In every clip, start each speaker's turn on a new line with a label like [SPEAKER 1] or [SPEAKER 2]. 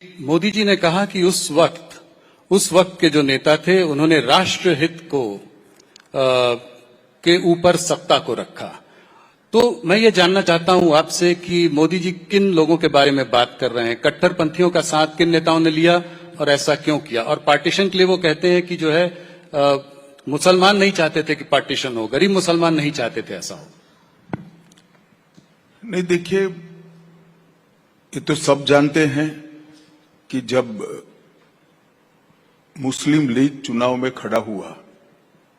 [SPEAKER 1] मोदी जी ने कहा कि उस वक्त के जो नेता थे उन्होंने राष्ट्रहित के ऊपर सत्ता को रखा। तो मैं ये जानना चाहता हूं आपसे कि मोदी जी किन लोगों के बारे में बात कर रहे हैं, कट्टरपंथियों का साथ किन नेताओं ने लिया और ऐसा क्यों किया? और पार्टीशन के लिए वो कहते हैं कि जो है मुसलमान नहीं चाहते थे कि पार्टीशन हो, गरीब मुसलमान नहीं चाहते थे ऐसा हो।
[SPEAKER 2] नहीं, देखिए, ये तो सब जानते हैं कि जब मुस्लिम लीग चुनाव में खड़ा हुआ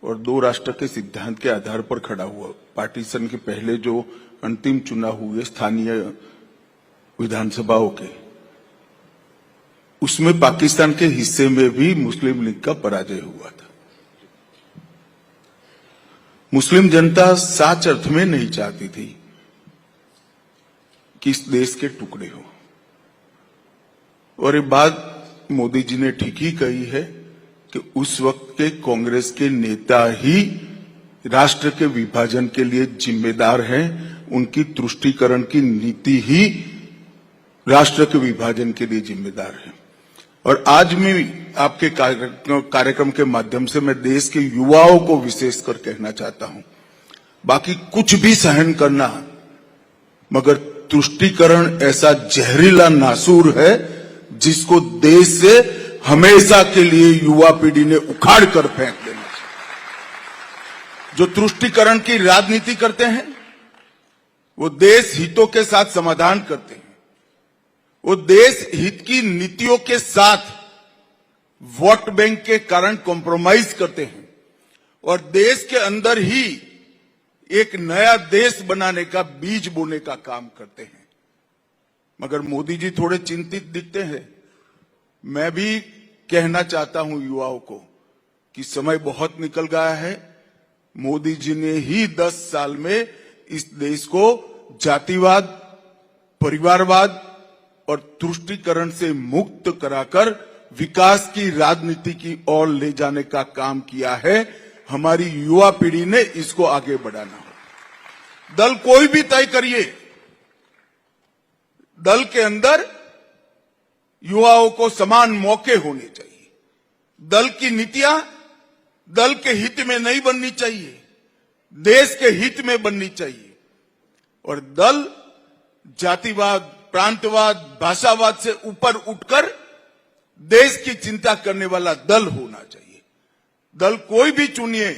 [SPEAKER 2] और दो राष्ट्र के सिद्धांत के आधार पर खड़ा हुआ, पार्टीशन के पहले जो अंतिम चुनाव हुए स्थानीय विधानसभाओं के, उसमें पाकिस्तान के हिस्से में भी मुस्लिम लीग का पराजय हुआ था। मुस्लिम जनता सच अर्थ में नहीं चाहती थी कि इस देश के टुकड़े हो, और ये बात मोदी जी ने ठीक ही कही है कि उस वक्त के कांग्रेस के नेता ही राष्ट्र के विभाजन के लिए जिम्मेदार हैं। उनकी तुष्टीकरण की नीति ही राष्ट्र के विभाजन के लिए जिम्मेदार है। और आज मैं आपके कार्यक्रम के माध्यम से मैं देश के युवाओं को विशेषकर कहना चाहता हूं, बाकी कुछ भी सहन करना, मगर तुष्टीकरण ऐसा जहरीला नासूर है जिसको देश से हमेशा के लिए युवा पीढ़ी ने उखाड़ कर फेंक देना चाहिए। जो तुष्टीकरण की राजनीति करते हैं वो देश हितों के साथ समाधान करते हैं, वो देश हित की नीतियों के साथ वोट बैंक के कारण कॉम्प्रोमाइज करते हैं और देश के अंदर ही एक नया देश बनाने का बीज बोने का काम करते हैं। मगर मोदी जी थोड़े चिंतित दिखते हैं। मैं भी कहना चाहता हूं युवाओं को कि समय बहुत निकल गया है। मोदी जी ने ही 10 साल में इस देश को जातिवाद, परिवारवाद और तुष्टीकरण से मुक्त कराकर विकास की राजनीति की ओर ले जाने का काम किया है। हमारी युवा पीढ़ी ने इसको आगे बढ़ाना हो। दल कोई भी तय करिए, दल के अंदर युवाओं को समान मौके होने चाहिए। दल की नीतियां दल के हित में नहीं बननी चाहिए, देश के हित में बननी चाहिए। और दल जातिवाद, प्रांतवाद, भाषावाद से ऊपर उठकर देश की चिंता करने वाला दल होना चाहिए। दल कोई भी चुनिए,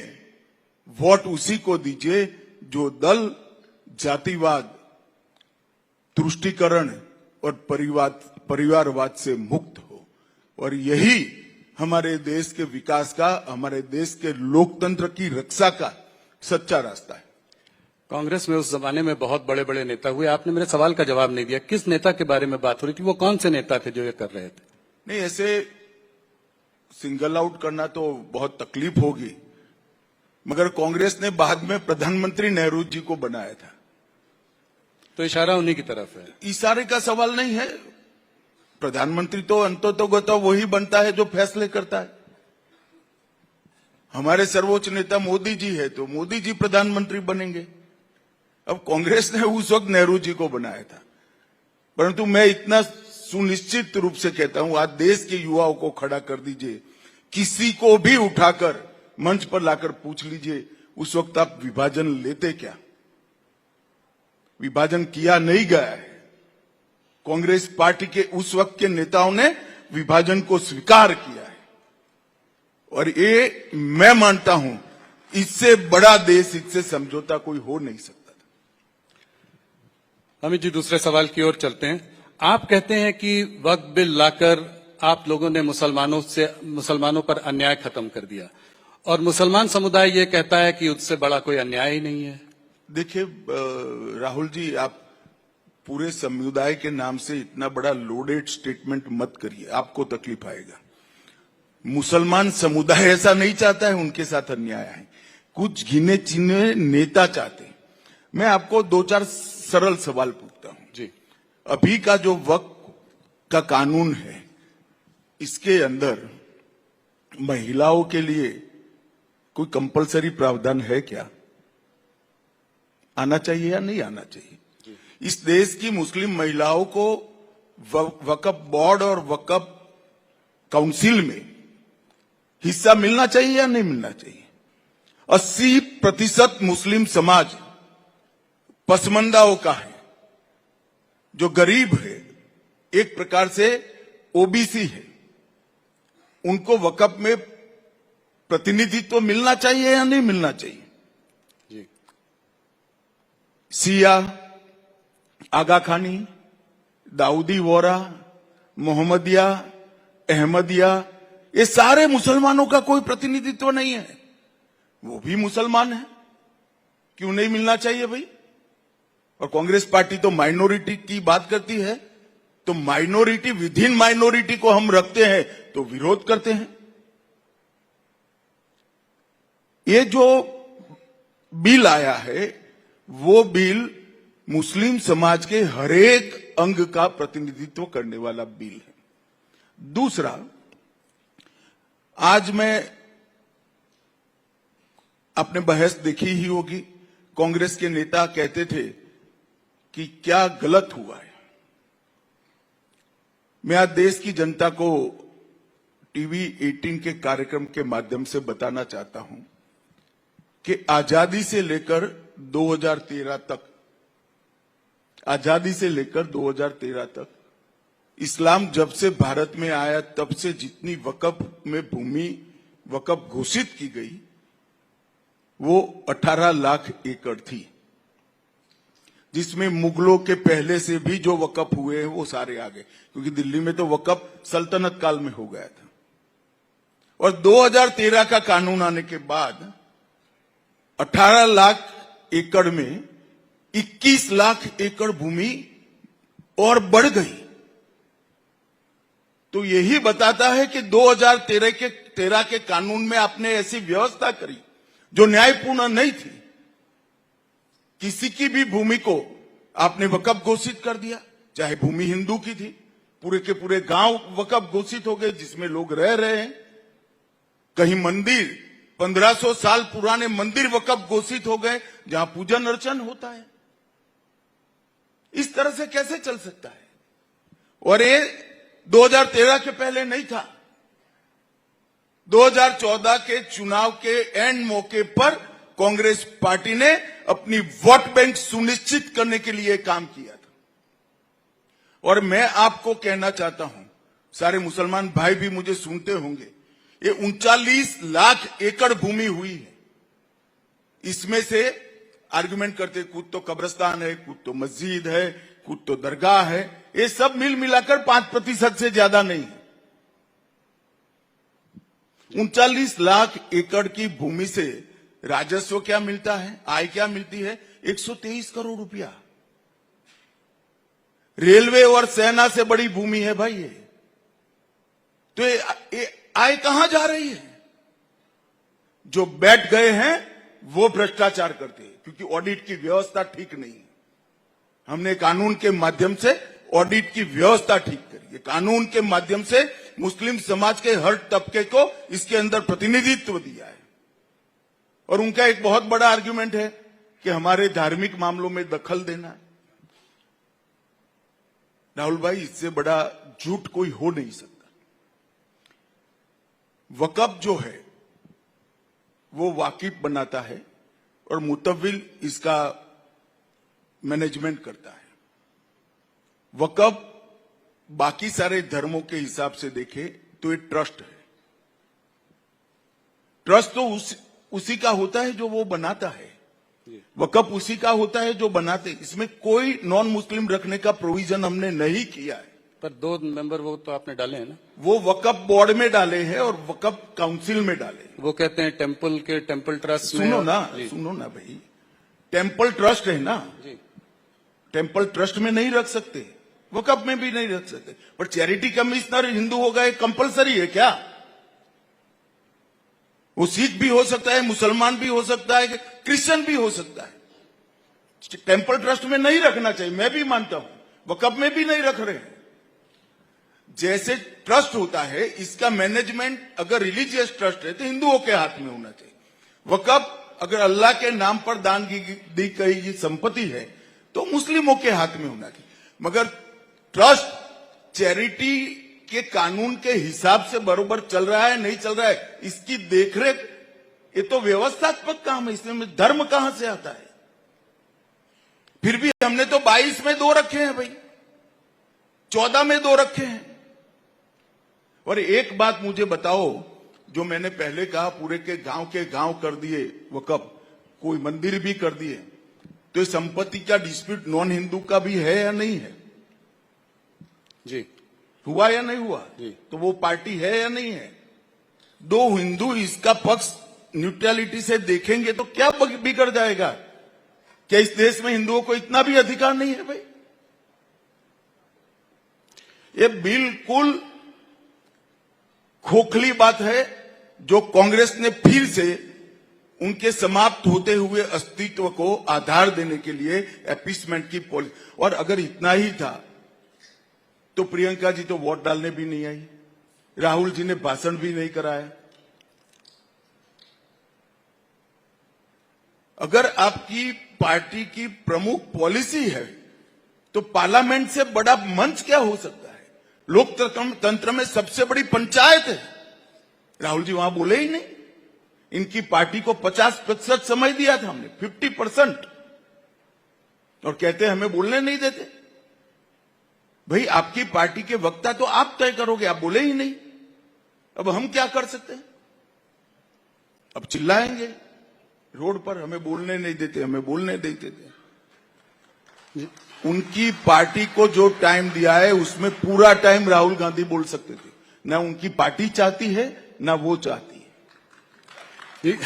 [SPEAKER 2] वोट उसी को दीजिए जो दल जातिवाद, तुष्टीकरण और परिवारवाद से मुक्त हो। और यही हमारे देश के विकास का, हमारे देश के लोकतंत्र की रक्षा का सच्चा रास्ता है।
[SPEAKER 1] कांग्रेस में उस जमाने में बहुत बड़े बड़े नेता हुए, आपने मेरे सवाल का जवाब नहीं दिया। किस नेता के बारे में बात हो रही थी? वो कौन से नेता थे जो ये कर रहे थे?
[SPEAKER 2] नहीं, ऐसे सिंगल आउट करना तो बहुत तकलीफ होगी, मगर कांग्रेस ने बाद में प्रधानमंत्री नेहरू जी को बनाया था,
[SPEAKER 1] तो इशारा उन्हीं की तरफ है।
[SPEAKER 2] इशारे का सवाल नहीं है। प्रधानमंत्री तो अंततोगतो वही बनता है जो फैसले करता है। हमारे सर्वोच्च नेता मोदी जी है तो मोदी जी प्रधानमंत्री बनेंगे। अब कांग्रेस ने उस वक्त नेहरू जी को बनाया था, परंतु मैं इतना सुनिश्चित रूप से कहता हूं, आज देश के युवाओं को खड़ा कर दीजिए, किसी को भी उठाकर मंच पर लाकर पूछ लीजिए, उस वक्त आप विभाजन लेते क्या? विभाजन किया नहीं गया है। कांग्रेस पार्टी के उस वक्त के नेताओं ने विभाजन को स्वीकार किया है, और ये मैं मानता हूं इससे बड़ा देश, इससे समझौता कोई हो नहीं सकता था।
[SPEAKER 1] अमित जी, दूसरे सवाल की ओर चलते हैं। आप कहते हैं कि वक्फ बिल लाकर आप लोगों ने मुसलमानों पर अन्याय खत्म कर दिया, और मुसलमान समुदाय ये कहता है कि उससे बड़ा कोई अन्याय ही नहीं है।
[SPEAKER 2] देखिए राहुल जी, आप पूरे समुदाय के नाम से इतना बड़ा लोडेड स्टेटमेंट मत करिए, आपको तकलीफ आएगा। मुसलमान समुदाय ऐसा नहीं चाहता है उनके साथ अन्याय है, कुछ गिने चुने नेता चाहते हैं। मैं आपको 2-4 सरल सवाल पूछता हूं
[SPEAKER 1] जी।
[SPEAKER 2] अभी का जो वक्फ का कानून है, इसके अंदर महिलाओं के लिए कोई कंपलसरी प्रावधान है क्या? आना चाहिए या नहीं आना चाहिए? इस देश की मुस्लिम महिलाओं को वक्फ बोर्ड और वक्फ काउंसिल में हिस्सा मिलना चाहिए या नहीं मिलना चाहिए? 80% मुस्लिम समाज पसमंदाओं का है, जो गरीब है, एक प्रकार से ओबीसी है, उनको वक्फ में प्रतिनिधित्व मिलना चाहिए या नहीं मिलना चाहिए?
[SPEAKER 1] जी।
[SPEAKER 2] सिया, आगा खानी, दाऊदी वोरा, मोहम्मदिया, अहमदिया, ये सारे मुसलमानों का कोई प्रतिनिधित्व नहीं है। वो भी मुसलमान है, क्यों नहीं मिलना चाहिए भाई? और कांग्रेस पार्टी तो माइनॉरिटी की बात करती है, तो माइनॉरिटी विद इन माइनॉरिटी को हम रखते हैं तो विरोध करते हैं। ये जो बिल आया है, वो बिल मुस्लिम समाज के हरेक अंग का प्रतिनिधित्व करने वाला बिल है। दूसरा, आज मैं, आपने बहस देखी ही होगी, कांग्रेस के नेता कहते थे कि क्या गलत हुआ है। मैं आज देश की जनता को टीवी 18 के कार्यक्रम के माध्यम से बताना चाहता हूं कि आजादी से लेकर 2013 तक, आजादी से लेकर 2013 तक, इस्लाम जब से भारत में आया तब से जितनी वक्फ में भूमि वक्फ घोषित की गई वो 18 लाख एकड़ थी, जिसमें मुगलों के पहले से भी जो वक्फ हुए हैं वो सारे आ गए, क्योंकि दिल्ली में तो वक्फ सल्तनत काल में हो गया था। और 2013 का कानून आने के बाद 18 लाख एकड़ में 21 लाख एकड़ भूमि और बढ़ गई। तो यही बताता है कि 2013 के कानून में आपने ऐसी व्यवस्था करी जो न्यायपूर्ण नहीं थी। किसी की भी भूमि को आपने वक्फ घोषित कर दिया, चाहे भूमि हिंदू की थी, पूरे के पूरे गांव वक्फ घोषित हो गए जिसमें लोग रह रहे हैं। कहीं मंदिर, 1500 साल पुराने मंदिर वक्फ घोषित हो गए जहां पूजन अर्चन होता है। इस तरह से कैसे चल सकता है? और ये 2013 के पहले नहीं था। 2014 के चुनाव के एंड मौके पर कांग्रेस पार्टी ने अपनी वोट बैंक सुनिश्चित करने के लिए काम किया था। और मैं आपको कहना चाहता हूं, सारे मुसलमान भाई भी मुझे सुनते होंगे, ये 39 लाख एकड़ भूमि हुई है। इसमें से आर्गुमेंट करते कुछ तो कब्रिस्तान है, कुछ तो मस्जिद है, कुछ तो दरगाह है, ये सब मिल मिलाकर 5% से ज्यादा नहीं है। 39 लाख एकड़ की भूमि से राजस्व क्या मिलता है, आय क्या मिलती है? 123 करोड़ रुपया। रेलवे और सेना से बड़ी भूमि है भाई ये। तो ये आय कहां जा रही है? जो बैठ गए हैं वो भ्रष्टाचार करते हैं, क्योंकि ऑडिट की व्यवस्था ठीक नहीं है। हमने कानून के माध्यम से ऑडिट की व्यवस्था ठीक करी है। कानून के माध्यम से मुस्लिम समाज के हर तबके को इसके अंदर प्रतिनिधित्व दिया है। और उनका एक बहुत बड़ा आर्गुमेंट है कि हमारे धार्मिक मामलों में दखल देना है। राहुल भाई, इससे बड़ा झूठ कोई हो नहीं सकता। वक्फ जो है वो वाकिफ बनाता है और मुतव्विल इसका मैनेजमेंट करता है। वक्फ बाकी सारे धर्मों के हिसाब से देखे तो ये ट्रस्ट है। ट्रस्ट तो उसी का होता है जो वो बनाता है, वक्फ उसी का होता है जो बनाते। इसमें कोई नॉन मुस्लिम रखने का प्रोविजन हमने नहीं किया है।
[SPEAKER 1] पर 2 मेंबर वो तो आपने डाले हैं ना?
[SPEAKER 2] वो वक्फ बोर्ड में डाले हैं और वक्फ काउंसिल में डाले।
[SPEAKER 1] वो कहते हैं टेम्पल ट्रस्ट में।
[SPEAKER 2] सुनो ना भाई, टेम्पल ट्रस्ट है ना
[SPEAKER 1] जी।
[SPEAKER 2] टेम्पल ट्रस्ट में नहीं रख सकते, वक्फ में भी नहीं रख सकते। पर चैरिटी कमिश्नर हिंदू हो गए, कंपलसरी है क्या? वो सिख भी हो सकता है, मुसलमान भी हो सकता है, क्रिश्चियन भी हो सकता है। टेम्पल ट्रस्ट में नहीं रखना चाहिए, मैं भी मानता हूं। वक्फ में भी नहीं रख रहे हैं। जैसे ट्रस्ट होता है, इसका मैनेजमेंट अगर रिलीजियस ट्रस्ट है तो हिंदुओं के हाथ में होना चाहिए। वक्फ अगर अल्लाह के नाम पर दान दी गई संपत्ति है तो मुस्लिमों के हाथ में होना चाहिए। मगर ट्रस्ट चैरिटी के कानून के हिसाब से बरोबर चल रहा है नहीं चल रहा है, इसकी देखरेख ये तो व्यवस्थात्मक काम है, इसमें धर्म कहां से आता है? फिर भी हमने तो 22 में 2 रखे हैं भाई, 14 में 2 रखे हैं। और एक बात मुझे बताओ, जो मैंने पहले कहा पूरे के गांव कर दिए वक़्फ, कोई मंदिर भी कर दिए, तो ये संपत्ति का डिस्प्यूट नॉन हिंदू का भी है या नहीं है?
[SPEAKER 1] जी
[SPEAKER 2] हुआ या नहीं हुआ?
[SPEAKER 1] जी।
[SPEAKER 2] तो वो पार्टी है या नहीं है? 2 हिंदू इसका पक्ष न्यूट्रलिटी से देखेंगे तो क्या बिगड़ जाएगा? क्या इस देश में हिंदुओं को इतना भी अधिकार नहीं है भाई? ये बिल्कुल खोखली बात है जो कांग्रेस ने फिर से उनके समाप्त होते हुए अस्तित्व को आधार देने के लिए अपीसमेंट की पॉलिसी। और अगर इतना ही था तो प्रियंका जी तो वोट डालने भी नहीं आई, राहुल जी ने भाषण भी नहीं कराया। अगर आपकी पार्टी की प्रमुख पॉलिसी है तो पार्लियामेंट से बड़ा मंच क्या हो सकता है? लोकतंत्र में सबसे बड़ी पंचायत है। राहुल जी वहां बोले ही नहीं। इनकी पार्टी को 50% समय दिया था हमने, 50%, और कहते हमें बोलने नहीं देते। भाई आपकी पार्टी के वक्ता तो आप तय करोगे, आप बोले ही नहीं। अब हम क्या कर सकते हैं? अब चिल्लाएंगे रोड पर, हमें बोलने नहीं देते, हमें बोलने नहीं देते। उनकी पार्टी को जो टाइम दिया है उसमें पूरा टाइम राहुल गांधी बोल सकते थे। ना उनकी पार्टी चाहती है ना वो चाहती है।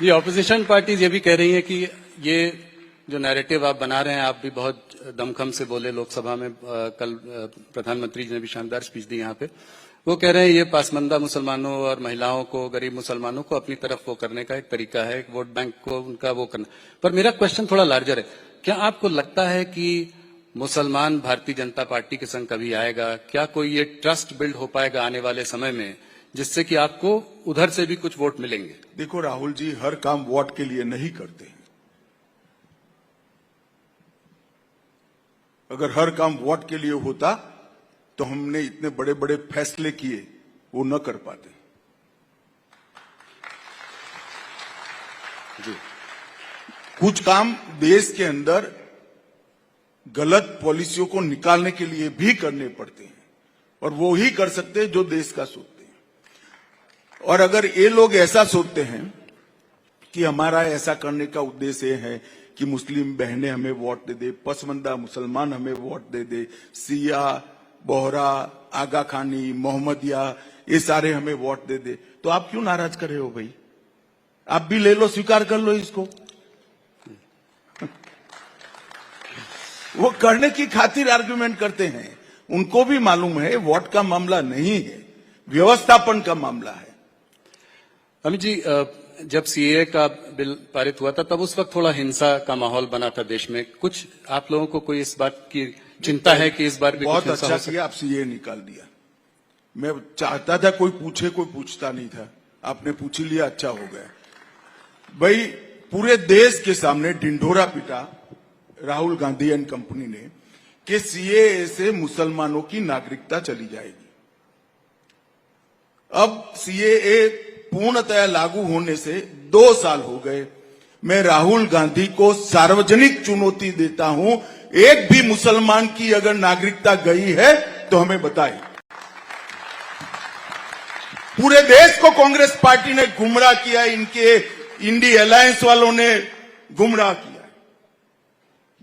[SPEAKER 1] ये ऑपोजिशन पार्टीज ये भी कह रही हैं कि ये जो नैरेटिव आप बना रहे हैं, आप भी बहुत दमखम से बोले लोकसभा में, कल प्रधानमंत्री जी ने भी शानदार स्पीच दी यहाँ पे। वो कह रहे हैं ये पासमंदा मुसलमानों और महिलाओं को, गरीब मुसलमानों को अपनी तरफ वो करने का एक तरीका है, वोट बैंक को उनका वो करना। पर मेरा क्वेश्चन थोड़ा लार्जर है। क्या आपको लगता है कि मुसलमान भारतीय जनता पार्टी के संग कभी आएगा? क्या कोई ये ट्रस्ट बिल्ड हो पाएगा आने वाले समय में, जिससे कि आपको उधर से भी कुछ वोट मिलेंगे?
[SPEAKER 2] देखो राहुल जी, हर काम वोट के लिए नहीं करते हैं। अगर हर काम वोट के लिए होता तो हमने इतने बड़े बड़े फैसले किए, वो न कर पाते।
[SPEAKER 1] जी।
[SPEAKER 2] कुछ काम देश के अंदर गलत पॉलिसियों को निकालने के लिए भी करने पड़ते हैं, और वो ही कर सकते हैं जो देश का सोचते हैं। और अगर ये लोग ऐसा सोचते हैं कि हमारा ऐसा करने का उद्देश्य है कि मुस्लिम बहनें हमें वोट दे दे, पसमंदा मुसलमान हमें वोट दे दे, सिया, बोहरा, आगा खानी, मोहम्मदिया, ये सारे हमें वोट दे दे, तो आप क्यों नाराज कर रहे हो भाई? आप भी ले लो, स्वीकार कर लो इसको। वो करने की खातिर आर्गुमेंट करते हैं। उनको भी मालूम है वोट का मामला नहीं है, व्यवस्थापन का मामला है।
[SPEAKER 1] अमित जी, जब सीए का बिल पारित हुआ था तब उस वक्त थोड़ा हिंसा का माहौल बना था देश में। कुछ आप लोगों को कोई इस बात की चिंता है कि इस बार भी
[SPEAKER 2] बहुत
[SPEAKER 1] कुछ हिंसा
[SPEAKER 2] अच्छा
[SPEAKER 1] हो सकती?
[SPEAKER 2] किया आप सीए निकाल दिया। मैं चाहता था कोई पूछे, कोई पूछता नहीं था। आपने पूछ ही लिया, अच्छा हो गया। भाई पूरे देश के सामने ढिंढोरा पिटा राहुल गांधी एंड कंपनी ने कि सीएए से मुसलमानों की नागरिकता चली जाएगी। अब सीएए पूर्णतया लागू होने से 2 साल हो गए। मैं राहुल गांधी को सार्वजनिक चुनौती देता हूं, एक भी मुसलमान की अगर नागरिकता गई है तो हमें बताएं। पूरे देश को कांग्रेस पार्टी ने गुमराह किया, इनके इंडी अलायंस वालों ने गुमराह किया।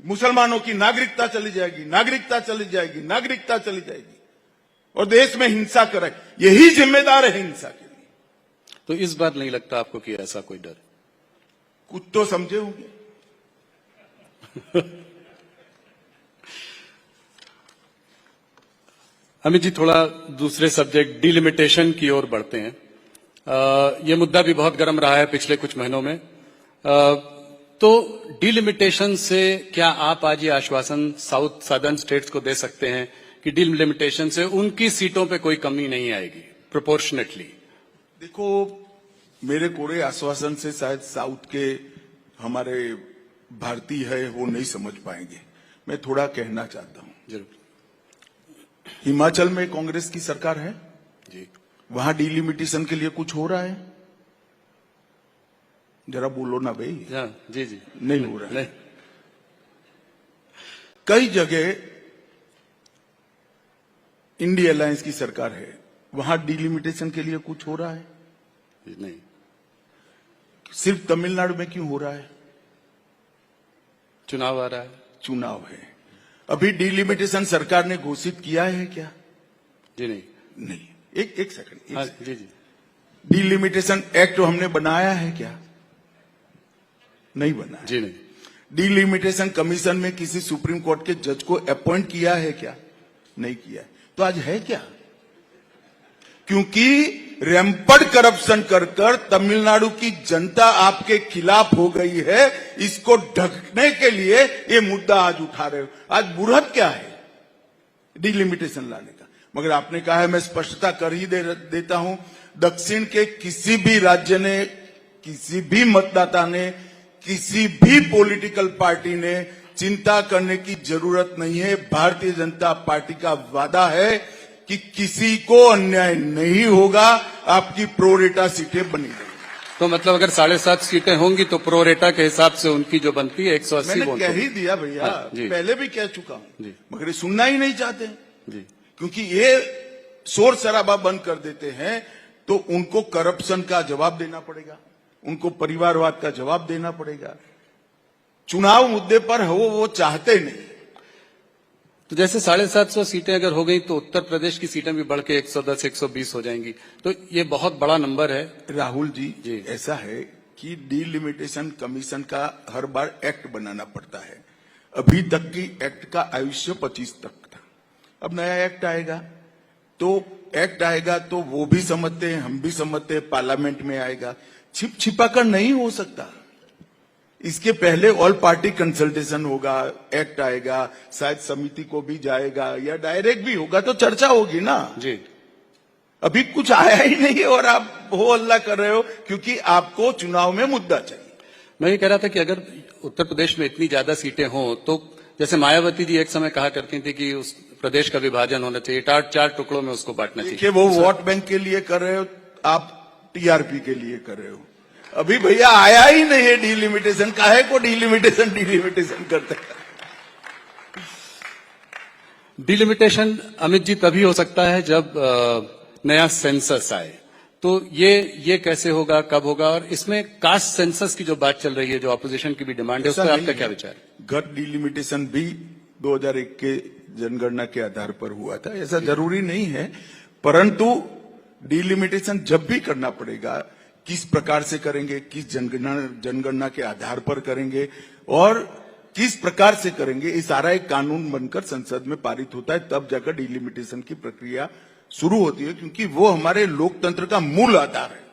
[SPEAKER 2] मुसलमानों की नागरिकता चली जाएगी, नागरिकता चली जाएगी, नागरिकता चली जाएगी, और देश में हिंसा करे। यही जिम्मेदार है हिंसा के लिए।
[SPEAKER 1] तो इस बार नहीं लगता आपको कि ऐसा कोई डर?
[SPEAKER 2] कुछ तो समझे होंगे।
[SPEAKER 1] अमित जी, थोड़ा दूसरे सब्जेक्ट डिलिमिटेशन की ओर बढ़ते हैं। ये मुद्दा भी बहुत गर्म रहा है पिछले कुछ महीनों में। तो डिलिमिटेशन से क्या आप आज ये आश्वासन साउथ सदर्न स्टेट्स को दे सकते हैं कि डिलिमिटेशन से उनकी सीटों पे कोई कमी नहीं आएगी प्रोपोर्शनेटली?
[SPEAKER 2] देखो, मेरे कोरे आश्वासन से शायद साउथ के हमारे भारतीय है वो नहीं समझ पाएंगे। मैं थोड़ा कहना चाहता हूं।
[SPEAKER 1] जरूर।
[SPEAKER 2] हिमाचल में कांग्रेस की सरकार है,
[SPEAKER 1] जी
[SPEAKER 2] वहां डिलिमिटेशन के लिए कुछ हो रहा है? जरा बोलो ना भाई।
[SPEAKER 1] हाँ, जी जी
[SPEAKER 2] नहीं हो रहा है।
[SPEAKER 1] नहीं
[SPEAKER 2] कई जगह इंडिया अलायंस की सरकार है, वहां डिलिमिटेशन के लिए कुछ हो रहा है?
[SPEAKER 1] जी, नहीं
[SPEAKER 2] सिर्फ तमिलनाडु में क्यों हो रहा है?
[SPEAKER 1] चुनाव आ रहा है।
[SPEAKER 2] चुनाव है। अभी डिलिमिटेशन सरकार ने घोषित किया है क्या?
[SPEAKER 1] जी नहीं
[SPEAKER 2] नहीं। एक सेकंड।
[SPEAKER 1] हाँ जी जी
[SPEAKER 2] डिलिमिटेशन एक्ट हमने बनाया है क्या? नहीं बनाया।
[SPEAKER 1] जी नहीं
[SPEAKER 2] डिलिमिटेशन कमीशन में किसी सुप्रीम कोर्ट के जज को अपॉइंट किया है क्या? नहीं किया है। तो आज है क्या? क्योंकि रैंपड करप्शन कर कर तमिलनाडु की जनता आपके खिलाफ हो गई है, इसको ढकने के लिए ये मुद्दा आज उठा रहे हो। आज बुरहत क्या है डिलिमिटेशन लाने का? मगर आपने कहा है, मैं स्पष्टता कर ही देता हूं, दक्षिण के किसी भी राज्य ने, किसी भी मतदाता ने, किसी भी पॉलिटिकल पार्टी ने चिंता करने की जरूरत नहीं है। भारतीय जनता पार्टी का वादा है कि किसी को अन्याय नहीं होगा, आपकी प्रोरेटा सीटें बनी रहेंगी।
[SPEAKER 1] तो मतलब अगर 7.5 सीटें होंगी तो प्रोरेटा के हिसाब से उनकी जो बनती है 180
[SPEAKER 2] मैंने
[SPEAKER 1] वोट
[SPEAKER 2] कह
[SPEAKER 1] होगी।
[SPEAKER 2] ही दिया भैया,
[SPEAKER 1] हाँ, जी।
[SPEAKER 2] पहले भी कह चुका हूं,
[SPEAKER 1] जी।
[SPEAKER 2] मगर ये सुनना ही नहीं चाहते,
[SPEAKER 1] जी
[SPEAKER 2] क्योंकि ये शोर शराबा बंद कर देते हैं तो उनको करप्शन का जवाब देना पड़ेगा, उनको परिवारवाद का जवाब देना पड़ेगा। चुनाव मुद्दे पर वो चाहते नहीं।
[SPEAKER 1] तो जैसे 750 सीटें अगर हो गई तो उत्तर प्रदेश की सीटें भी बढ़ के 110 120 हो जाएंगी, तो ये बहुत बड़ा नंबर है।
[SPEAKER 2] राहुल जी,
[SPEAKER 1] जी।
[SPEAKER 2] ऐसा है कि डिलिमिटेशन कमीशन का हर बार एक्ट बनाना पड़ता है। अभी तक की एक्ट का आयुष्य 25 तक था। अब नया एक्ट आएगा तो वो भी समझते हैं, हम भी समझते हैं, पार्लियामेंट में आएगा। छिपा कर नहीं हो सकता। इसके पहले ऑल पार्टी कंसल्टेशन होगा, एक्ट आएगा, शायद समिति को भी जाएगा या डायरेक्ट भी होगा, तो चर्चा होगी ना।
[SPEAKER 1] जी
[SPEAKER 2] अभी कुछ आया ही नहीं है और आप हो हल्ला कर रहे हो क्योंकि आपको चुनाव में मुद्दा चाहिए।
[SPEAKER 1] मैं ये कह रहा था कि अगर उत्तर प्रदेश में इतनी ज्यादा सीटें हों तो जैसे मायावती जी एक समय कहा करती थी कि उस प्रदेश का विभाजन होना चाहिए, 4 टुकड़ों में उसको बांटना चाहिए।
[SPEAKER 2] देखिए, वो वोट बैंक के लिए कर रहे हो, आप टीआरपी के लिए कर रहे हो। अभी भैया आया ही नहीं है डिलिमिटेशन, काहे को डिलिमिटेशन करते हैं।
[SPEAKER 1] डिलिमिटेशन अमित जी तभी हो सकता है जब नया सेंसस आए, तो ये कैसे होगा, कब होगा? और इसमें कास्ट सेंसस की जो बात चल रही है, जो ऑपोजिशन की भी डिमांड है, उस पर आपका क्या विचार है?
[SPEAKER 2] गट डिलिमिटेशन भी 2001 के जनगणना के आधार पर हुआ था, ऐसा जरूरी नहीं है, परंतु डिलिमिटेशन जब भी करना पड़ेगा, किस प्रकार से करेंगे, किस जनगणना के आधार पर करेंगे और किस प्रकार से करेंगे, ये सारा एक कानून बनकर संसद में पारित होता है, तब जाकर डिलिमिटेशन की प्रक्रिया शुरू होती है, क्योंकि वो हमारे लोकतंत्र का मूल आधार है।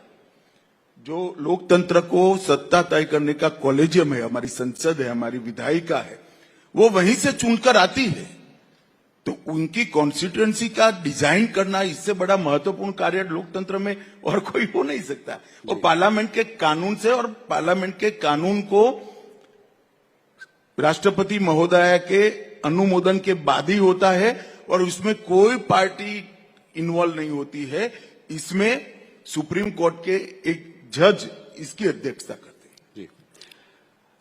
[SPEAKER 2] जो लोकतंत्र को सत्ता तय करने का कॉलेजियम है, हमारी संसद है, हमारी विधायिका है, वो वहीं से चुनकर आती है। तो उनकी कॉन्स्टिट्यूएंसी का डिजाइन करना, इससे बड़ा महत्वपूर्ण कार्य लोकतंत्र में और कोई हो नहीं सकता। वो पार्लियामेंट के कानून से, और पार्लियामेंट के कानून को राष्ट्रपति महोदय के अनुमोदन के बाद ही होता है और उसमें कोई पार्टी इन्वॉल्व नहीं होती है। इसमें सुप्रीम कोर्ट के एक जज इसकी अध्यक्षता करते हैं।
[SPEAKER 1] जी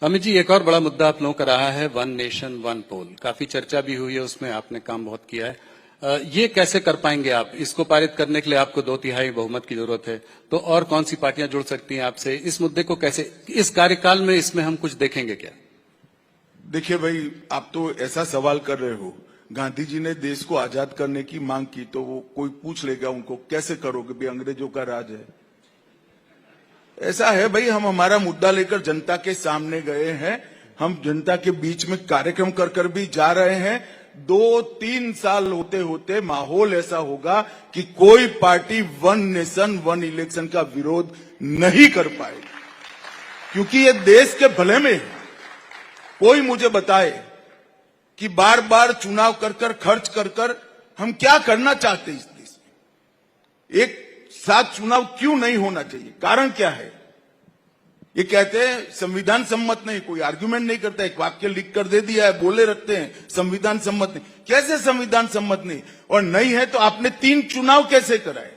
[SPEAKER 1] अमित जी, एक और बड़ा मुद्दा आप लोगों का रहा है वन नेशन वन पोल। काफी चर्चा भी हुई है, उसमें आपने काम बहुत किया है। ये कैसे कर पाएंगे आप? इसको पारित करने के लिए आपको 2/3 बहुमत की जरूरत है, तो और कौन सी पार्टियां जुड़ सकती हैं आपसे? इस मुद्दे को कैसे, इस कार्यकाल में इसमें हम कुछ देखेंगे क्या?
[SPEAKER 2] देखिए भाई, आप तो ऐसा सवाल कर रहे हो, गांधी जी ने देश को आजाद करने की मांग की, तो वो कोई पूछ लेगा उनको, कैसे करोगे भाई, अंग्रेजों का राज है। ऐसा है भाई, हम हमारा मुद्दा लेकर जनता के सामने गए हैं, हम जनता के बीच में कार्यक्रम कर कर भी जा रहे हैं। 2-3 साल होते होते माहौल ऐसा होगा कि कोई party one nation one election का विरोध नहीं कर पाएगी, क्योंकि ये देश के भले में है। कोई मुझे बताए कि बार बार चुनाव कर कर, खर्च कर कर हम क्या करना चाहते हैं इस देश में। एक साथ चुनाव क्यों नहीं होना चाहिए? कारण क्या है? ये कहते हैं संविधान सम्मत नहीं, कोई आर्ग्यूमेंट नहीं करता, एक वाक्य लिख कर दे दिया है, बोले रखते हैं संविधान सम्मत नहीं। कैसे संविधान सम्मत नहीं? और नहीं है तो आपने 3 चुनाव कैसे कराए?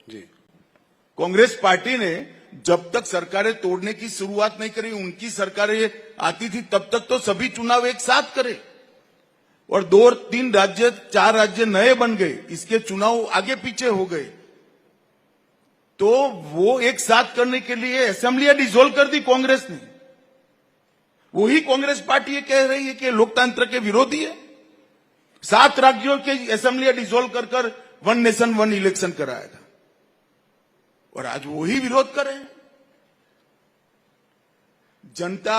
[SPEAKER 1] जी।
[SPEAKER 2] कांग्रेस पार्टी ने जब तक सरकारें तोड़ने की शुरुआत नहीं करी, उनकी सरकारें आती थी, तब तक तो सभी चुनाव एक साथ करे, और 2-3 राज्य 4 राज्य नए बन गए, इसके चुनाव आगे पीछे हो गए। तो वो एक साथ करने के लिए असेंबलियां डिसॉल्व कर दी कांग्रेस ने। वही कांग्रेस पार्टी ये कह रही है कि लोकतंत्र के विरोधी है। 7 राज्यों के असेंबलियां डिसॉल्व कर 1 नेशन 1 इलेक्शन कराया था, और आज वही विरोध कर रहे हैं। जनता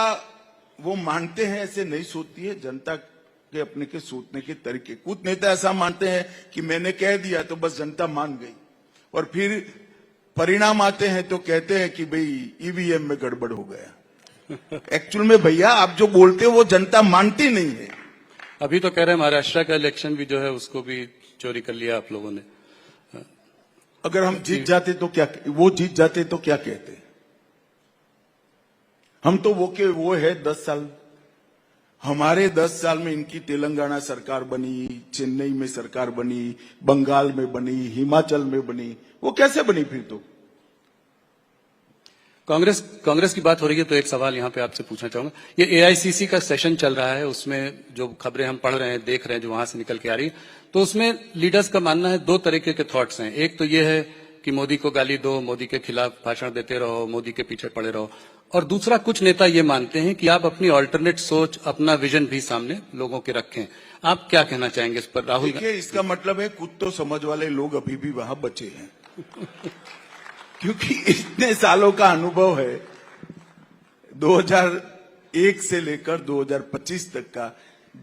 [SPEAKER 2] वो मानते हैं ऐसे नहीं सोचती है, जनता के अपने के सोचने के तरीके। कुछ नेता ऐसा मानते हैं कि मैंने कह दिया तो बस जनता मान गई, और फिर परिणाम आते हैं तो कहते हैं कि भाई ईवीएम में गड़बड़ हो गया। एक्चुअल में भैया आप जो बोलते हो वो जनता मानती नहीं है।
[SPEAKER 1] अभी तो कह रहे हैं महाराष्ट्र का इलेक्शन भी जो है उसको भी चोरी कर लिया आप लोगों ने।
[SPEAKER 2] अगर हम जीत जाते तो क्या, वो जीत जाते तो क्या कहते? हम तो वो है 10 साल, हमारे 10 साल में इनकी तेलंगाना सरकार बनी, चेन्नई में सरकार बनी, बंगाल में बनी, हिमाचल में बनी, वो कैसे बनी फिर? तो
[SPEAKER 1] कांग्रेस की बात हो रही है तो एक सवाल यहां पे आपसे पूछना चाहूंगा। ये एआईसीसी का सेशन चल रहा है, उसमें जो खबरें हम पढ़ रहे हैं, देख रहे हैं, जो वहां से निकल के आ रही है, तो उसमें लीडर्स का मानना है 2 तरीके के थॉट्स हैं। एक तो ये है कि मोदी को गाली दो, मोदी के खिलाफ भाषण देते रहो, मोदी के पीछे पड़े रहो, और दूसरा कुछ नेता ये मानते हैं कि आप अपनी ऑल्टरनेट सोच, अपना विजन भी सामने लोगों के रखें। आप क्या कहना चाहेंगे इस पर राहुल?
[SPEAKER 2] देखिए, इसका मतलब है कुछ तो समझ वाले लोग अभी भी वहां बचे हैं क्योंकि इतने सालों का अनुभव है, 2001 से लेकर 2025 तक का,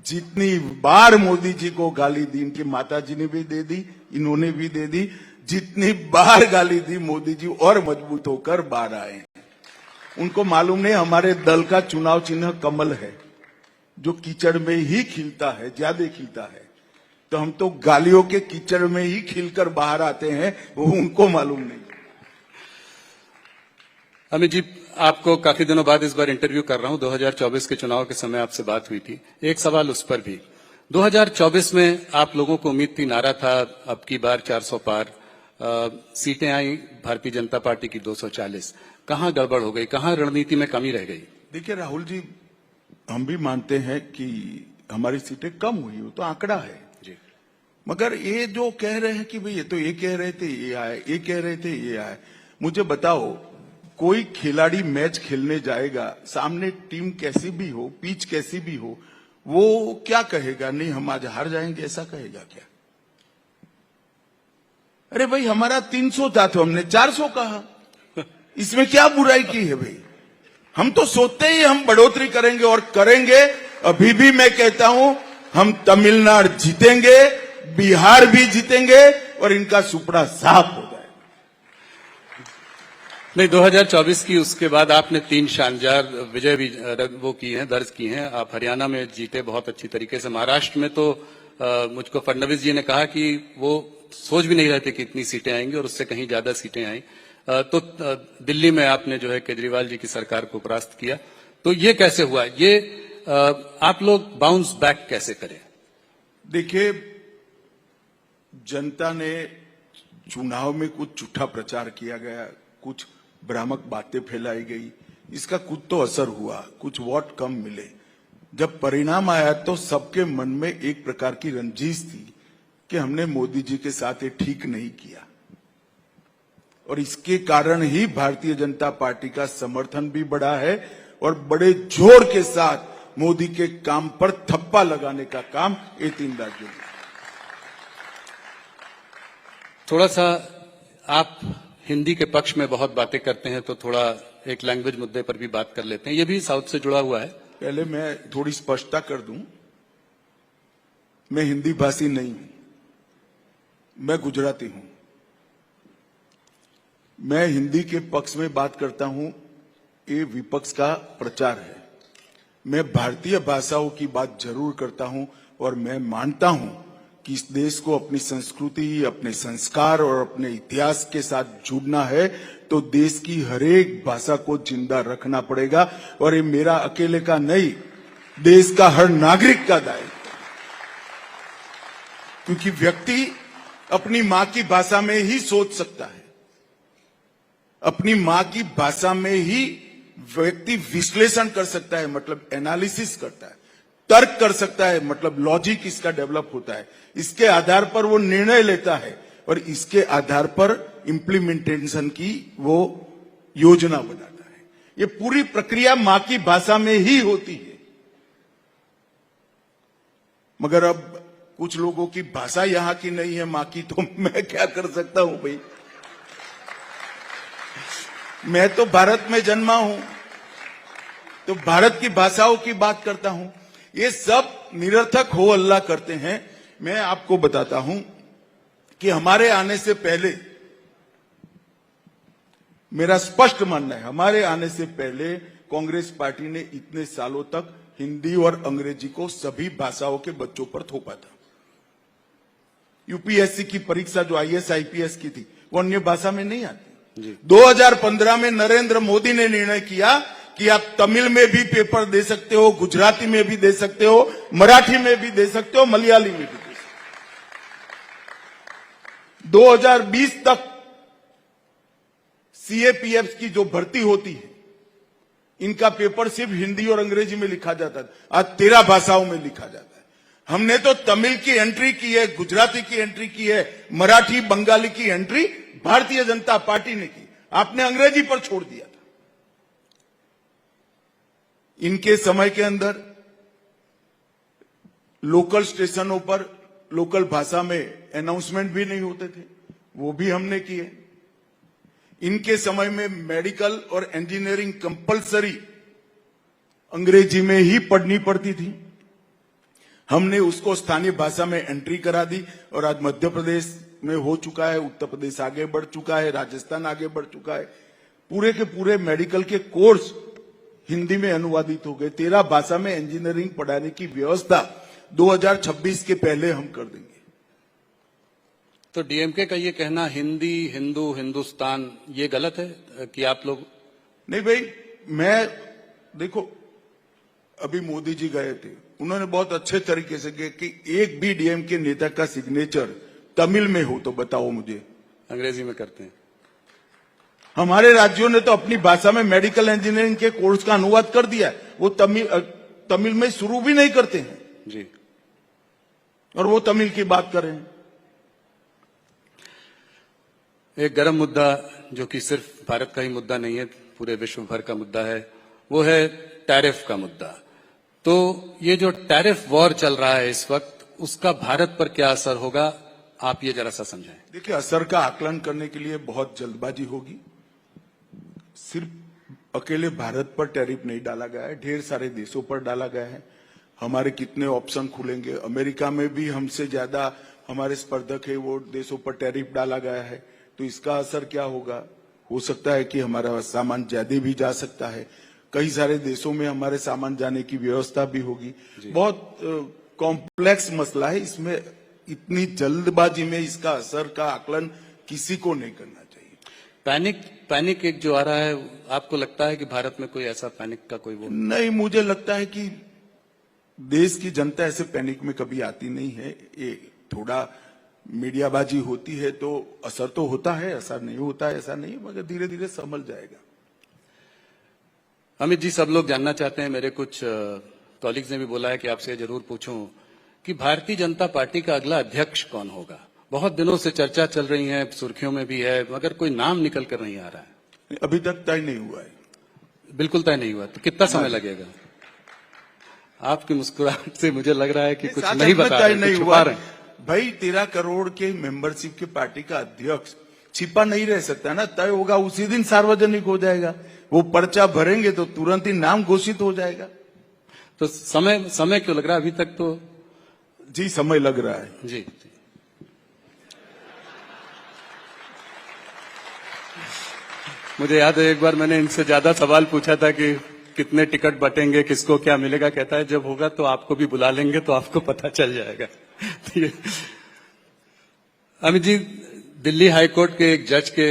[SPEAKER 2] जितनी बार मोदी जी को गाली दी, इनकी माता जी ने भी दे दी, इन्होंने भी दे दी, जितनी बार गाली दी मोदी जी और मजबूत होकर बाहर आए। उनको मालूम नहीं हमारे दल का चुनाव चिन्ह कमल है, जो कीचड़ में ही खिलता है, ज्यादा खिलता है। तो हम तो गालियों के कीचड़ में ही खिलकर बाहर आते हैं, वो उनको मालूम नहीं।
[SPEAKER 1] अमित जी, आपको काफी दिनों बाद इस बार इंटरव्यू कर रहा हूं। 2024 के चुनाव के समय आपसे बात हुई थी, एक सवाल उस पर भी। 2024 में आप लोगों को उम्मीद थी, नारा था अब की बार 400 पार, सीटें आई भारतीय जनता पार्टी की 240। कहां गड़बड़ हो गई, कहां रणनीति में कमी रह गई?
[SPEAKER 2] देखिए राहुल जी, हम भी मानते हैं कि हमारी सीटें कम हुई, वो तो आंकड़ा है
[SPEAKER 1] जी।
[SPEAKER 2] मगर ये जो कह रहे हैं कि भाई ये तो ये कह रहे थे ये आए, ये कह रहे थे ये आए, मुझे बताओ, कोई खिलाड़ी मैच खेलने जाएगा, सामने टीम कैसी भी हो, पिच कैसी भी हो, वो क्या कहेगा? नहीं हम आज हार जाएंगे, ऐसा कहेगा क्या? अरे भाई हमारा 300 था तो हमने 400 कहा, इसमें क्या बुराई की है भाई? हम तो सोचते ही हम बढ़ोतरी करेंगे और करेंगे। अभी भी मैं कहता हूं हम तमिलनाडु जीतेंगे, बिहार भी जीतेंगे और इनका सुपड़ा साफ हो जाए।
[SPEAKER 1] नहीं, 2024 की उसके बाद आपने 3 शानदार विजय भी वो की हैं, दर्ज की हैं। आप हरियाणा में जीते बहुत अच्छी तरीके से। महाराष्ट्र में तो मुझको फडणवीस जी ने कहा कि वो सोच भी नहीं रहे थे कि इतनी सीटें आएंगी, और उससे कहीं ज्यादा सीटें आई। तो दिल्ली में आपने जो है केजरीवाल जी की सरकार को परास्त किया। तो ये कैसे हुआ? ये आप लोग बाउंस बैक कैसे करें?
[SPEAKER 2] देखिए, जनता ने चुनाव में कुछ झूठा प्रचार किया गया, कुछ भ्रामक बातें फैलाई गई, इसका कुछ तो असर हुआ, कुछ वोट कम मिले। जब परिणाम आया तो सबके मन में एक प्रकार की रंजिश थी कि हमने मोदी जी के साथ ये ठीक नहीं किया, और इसके कारण ही भारतीय जनता पार्टी का समर्थन भी बढ़ा है और बड़े जोर के साथ मोदी के काम पर थप्पा लगाने का काम ये 3 राज्यों में।
[SPEAKER 1] थोड़ा सा आप हिंदी के पक्ष में बहुत बातें करते हैं, तो थोड़ा एक लैंग्वेज मुद्दे पर भी बात कर लेते हैं। ये भी साउथ से जुड़ा हुआ है।
[SPEAKER 2] पहले मैं थोड़ी स्पष्टता कर दूं, मैं हिंदी भाषी नहीं हूं, मैं गुजराती हूं। मैं हिंदी के पक्ष में बात करता हूं, ये विपक्ष का प्रचार है। मैं भारतीय भाषाओं की बात जरूर करता हूं और मैं मानता हूं कि इस देश को अपनी संस्कृति, अपने संस्कार और अपने इतिहास के साथ जुड़ना है तो देश की हर एक भाषा को जिंदा रखना पड़ेगा। और ये मेरा अकेले का नहीं, देश का हर नागरिक का दायित्व, क्योंकि व्यक्ति अपनी मां की भाषा में ही सोच सकता है, अपनी मां की भाषा में ही व्यक्ति विश्लेषण कर सकता है, मतलब एनालिसिस करता है, तर्क कर सकता है, मतलब लॉजिक इसका डेवलप होता है, इसके आधार पर वो निर्णय लेता है और इसके आधार पर इम्प्लीमेंटेशन की वो योजना बनाता है। ये पूरी प्रक्रिया मां की भाषा में ही होती है। मगर अब कुछ लोगों की भाषा यहां की नहीं है मां की, तो मैं क्या कर सकता हूं भाई। मैं तो भारत में जन्मा हूं, तो भारत की भाषाओं की बात करता हूं। ये सब निरर्थक हो अल्लाह करते हैं। मैं आपको बताता हूं कि हमारे आने से पहले, मेरा स्पष्ट मानना है, हमारे आने से पहले कांग्रेस पार्टी ने इतने सालों तक हिंदी और अंग्रेजी को सभी भाषाओं के बच्चों पर थोपा था। यूपीएससी की परीक्षा जो आईएएस आईपीएस की थी वो अन्य भाषा में नहीं आती। 2015 में नरेंद्र मोदी ने निर्णय किया कि आप तमिल में भी पेपर दे सकते हो, गुजराती में भी दे सकते हो, मराठी में भी दे सकते हो, मलयाली में भी दे सकते हो। 2020 तक सीएपीएफ की जो भर्ती होती है, इनका पेपर सिर्फ हिंदी और अंग्रेजी में लिखा जाता था, आज 13 भाषाओं में लिखा जाता है। हमने तो तमिल की एंट्री की है, गुजराती की एंट्री की है, मराठी बंगाली की एंट्री भारतीय जनता पार्टी ने की, आपने अंग्रेजी पर छोड़ दिया था। इनके समय के अंदर लोकल स्टेशनों पर लोकल भाषा में अनाउंसमेंट भी नहीं होते थे, वो भी हमने किए। इनके समय में मेडिकल और इंजीनियरिंग कंपलसरी अंग्रेजी में ही पढ़नी पड़ती थी, हमने उसको स्थानीय भाषा में एंट्री करा दी। और आज मध्य प्रदेश में हो चुका है, उत्तर प्रदेश आगे बढ़ चुका है, राजस्थान आगे बढ़ चुका है, पूरे के पूरे मेडिकल के कोर्स हिंदी में अनुवादित हो गए। 13 भाषा में इंजीनियरिंग पढ़ाने की व्यवस्था 2026 के पहले हम कर देंगे।
[SPEAKER 1] तो डीएमके का ये कहना हिंदी, हिंदू, हिंदुस्तान, ये गलत है कि आप लोग?
[SPEAKER 2] नहीं भाई, मैं देखो, अभी मोदी जी गए थे, उन्होंने बहुत अच्छे तरीके से कहा कि एक भी डीएमके नेता का सिग्नेचर तमिल में हो तो बताओ मुझे।
[SPEAKER 1] अंग्रेजी में करते हैं।
[SPEAKER 2] हमारे राज्यों ने तो अपनी भाषा में मेडिकल इंजीनियरिंग के कोर्स का अनुवाद कर दिया है, वो तमिल में शुरू भी नहीं करते हैं
[SPEAKER 1] जी,
[SPEAKER 2] और वो तमिल की बात कर रहे हैं।
[SPEAKER 1] एक गर्म मुद्दा जो कि सिर्फ भारत का ही मुद्दा नहीं है, पूरे विश्व भर का मुद्दा है, वो है टैरिफ का मुद्दा। तो ये जो टैरिफ वॉर चल रहा है इस वक्त, उसका भारत पर क्या असर होगा, आप ये जरा सा समझाएं।
[SPEAKER 2] देखिए, असर का आकलन करने के लिए बहुत जल्दबाजी होगी। सिर्फ अकेले भारत पर टैरिफ नहीं डाला गया है, ढेर सारे देशों पर डाला गया है। हमारे कितने ऑप्शन खुलेंगे, अमेरिका में भी हमसे ज्यादा हमारे स्पर्धक है, वो देशों पर टैरिफ डाला गया है। तो इसका असर क्या होगा? हो सकता है कि हमारा सामान ज्यादा भी जा सकता है, कई सारे देशों में हमारे सामान जाने की व्यवस्था भी होगी। बहुत कॉम्प्लेक्स मसला है, इसमें इतनी जल्दबाजी में इसका असर का आकलन किसी को नहीं करना चाहिए।
[SPEAKER 1] पैनिक एक जो आ रहा है, आपको लगता है कि भारत में कोई ऐसा पैनिक का कोई वो
[SPEAKER 2] नहीं? मुझे लगता है कि देश की जनता ऐसे पैनिक में कभी आती नहीं है। ये थोड़ा मीडियाबाजी होती है तो असर तो होता है, असर नहीं होता है ऐसा नहीं, मगर धीरे धीरे संभल जाएगा।
[SPEAKER 1] अमित जी, सब लोग जानना चाहते हैं, मेरे कुछ कॉलीग्स ने भी बोला है कि आपसे जरूर पूछूं कि भारतीय जनता पार्टी का अगला अध्यक्ष कौन होगा। बहुत दिनों से चर्चा चल रही है, सुर्खियों में भी है, मगर कोई नाम निकल कर नहीं आ रहा है।
[SPEAKER 2] अभी तक तय नहीं हुआ है।
[SPEAKER 1] बिल्कुल तय नहीं हुआ, तो कितना समय लगेगा? आपकी मुस्कुराहट से मुझे लग रहा है कि कुछ नहीं बता रहे,
[SPEAKER 2] नहीं
[SPEAKER 1] कुछ
[SPEAKER 2] हुआ
[SPEAKER 1] छुपा रहे हैं।
[SPEAKER 2] भाई, 13 करोड़ के मेंबरशिप के पार्टी का अध्यक्ष छिपा नहीं रह सकता ना, तय होगा उसी दिन सार्वजनिक हो जाएगा। वो पर्चा भरेंगे तो तुरंत ही नाम घोषित हो जाएगा।
[SPEAKER 1] तो समय क्यों लग रहा है अभी तक? तो
[SPEAKER 2] जी, समय लग रहा है।
[SPEAKER 1] जी, मुझे याद है एक बार मैंने इनसे ज्यादा सवाल पूछा था कि कितने टिकट बटेंगे, किसको क्या मिलेगा। कहता है जब होगा तो आपको भी बुला लेंगे तो आपको पता चल जाएगा। अमित जी, दिल्ली हाई कोर्ट के एक जज के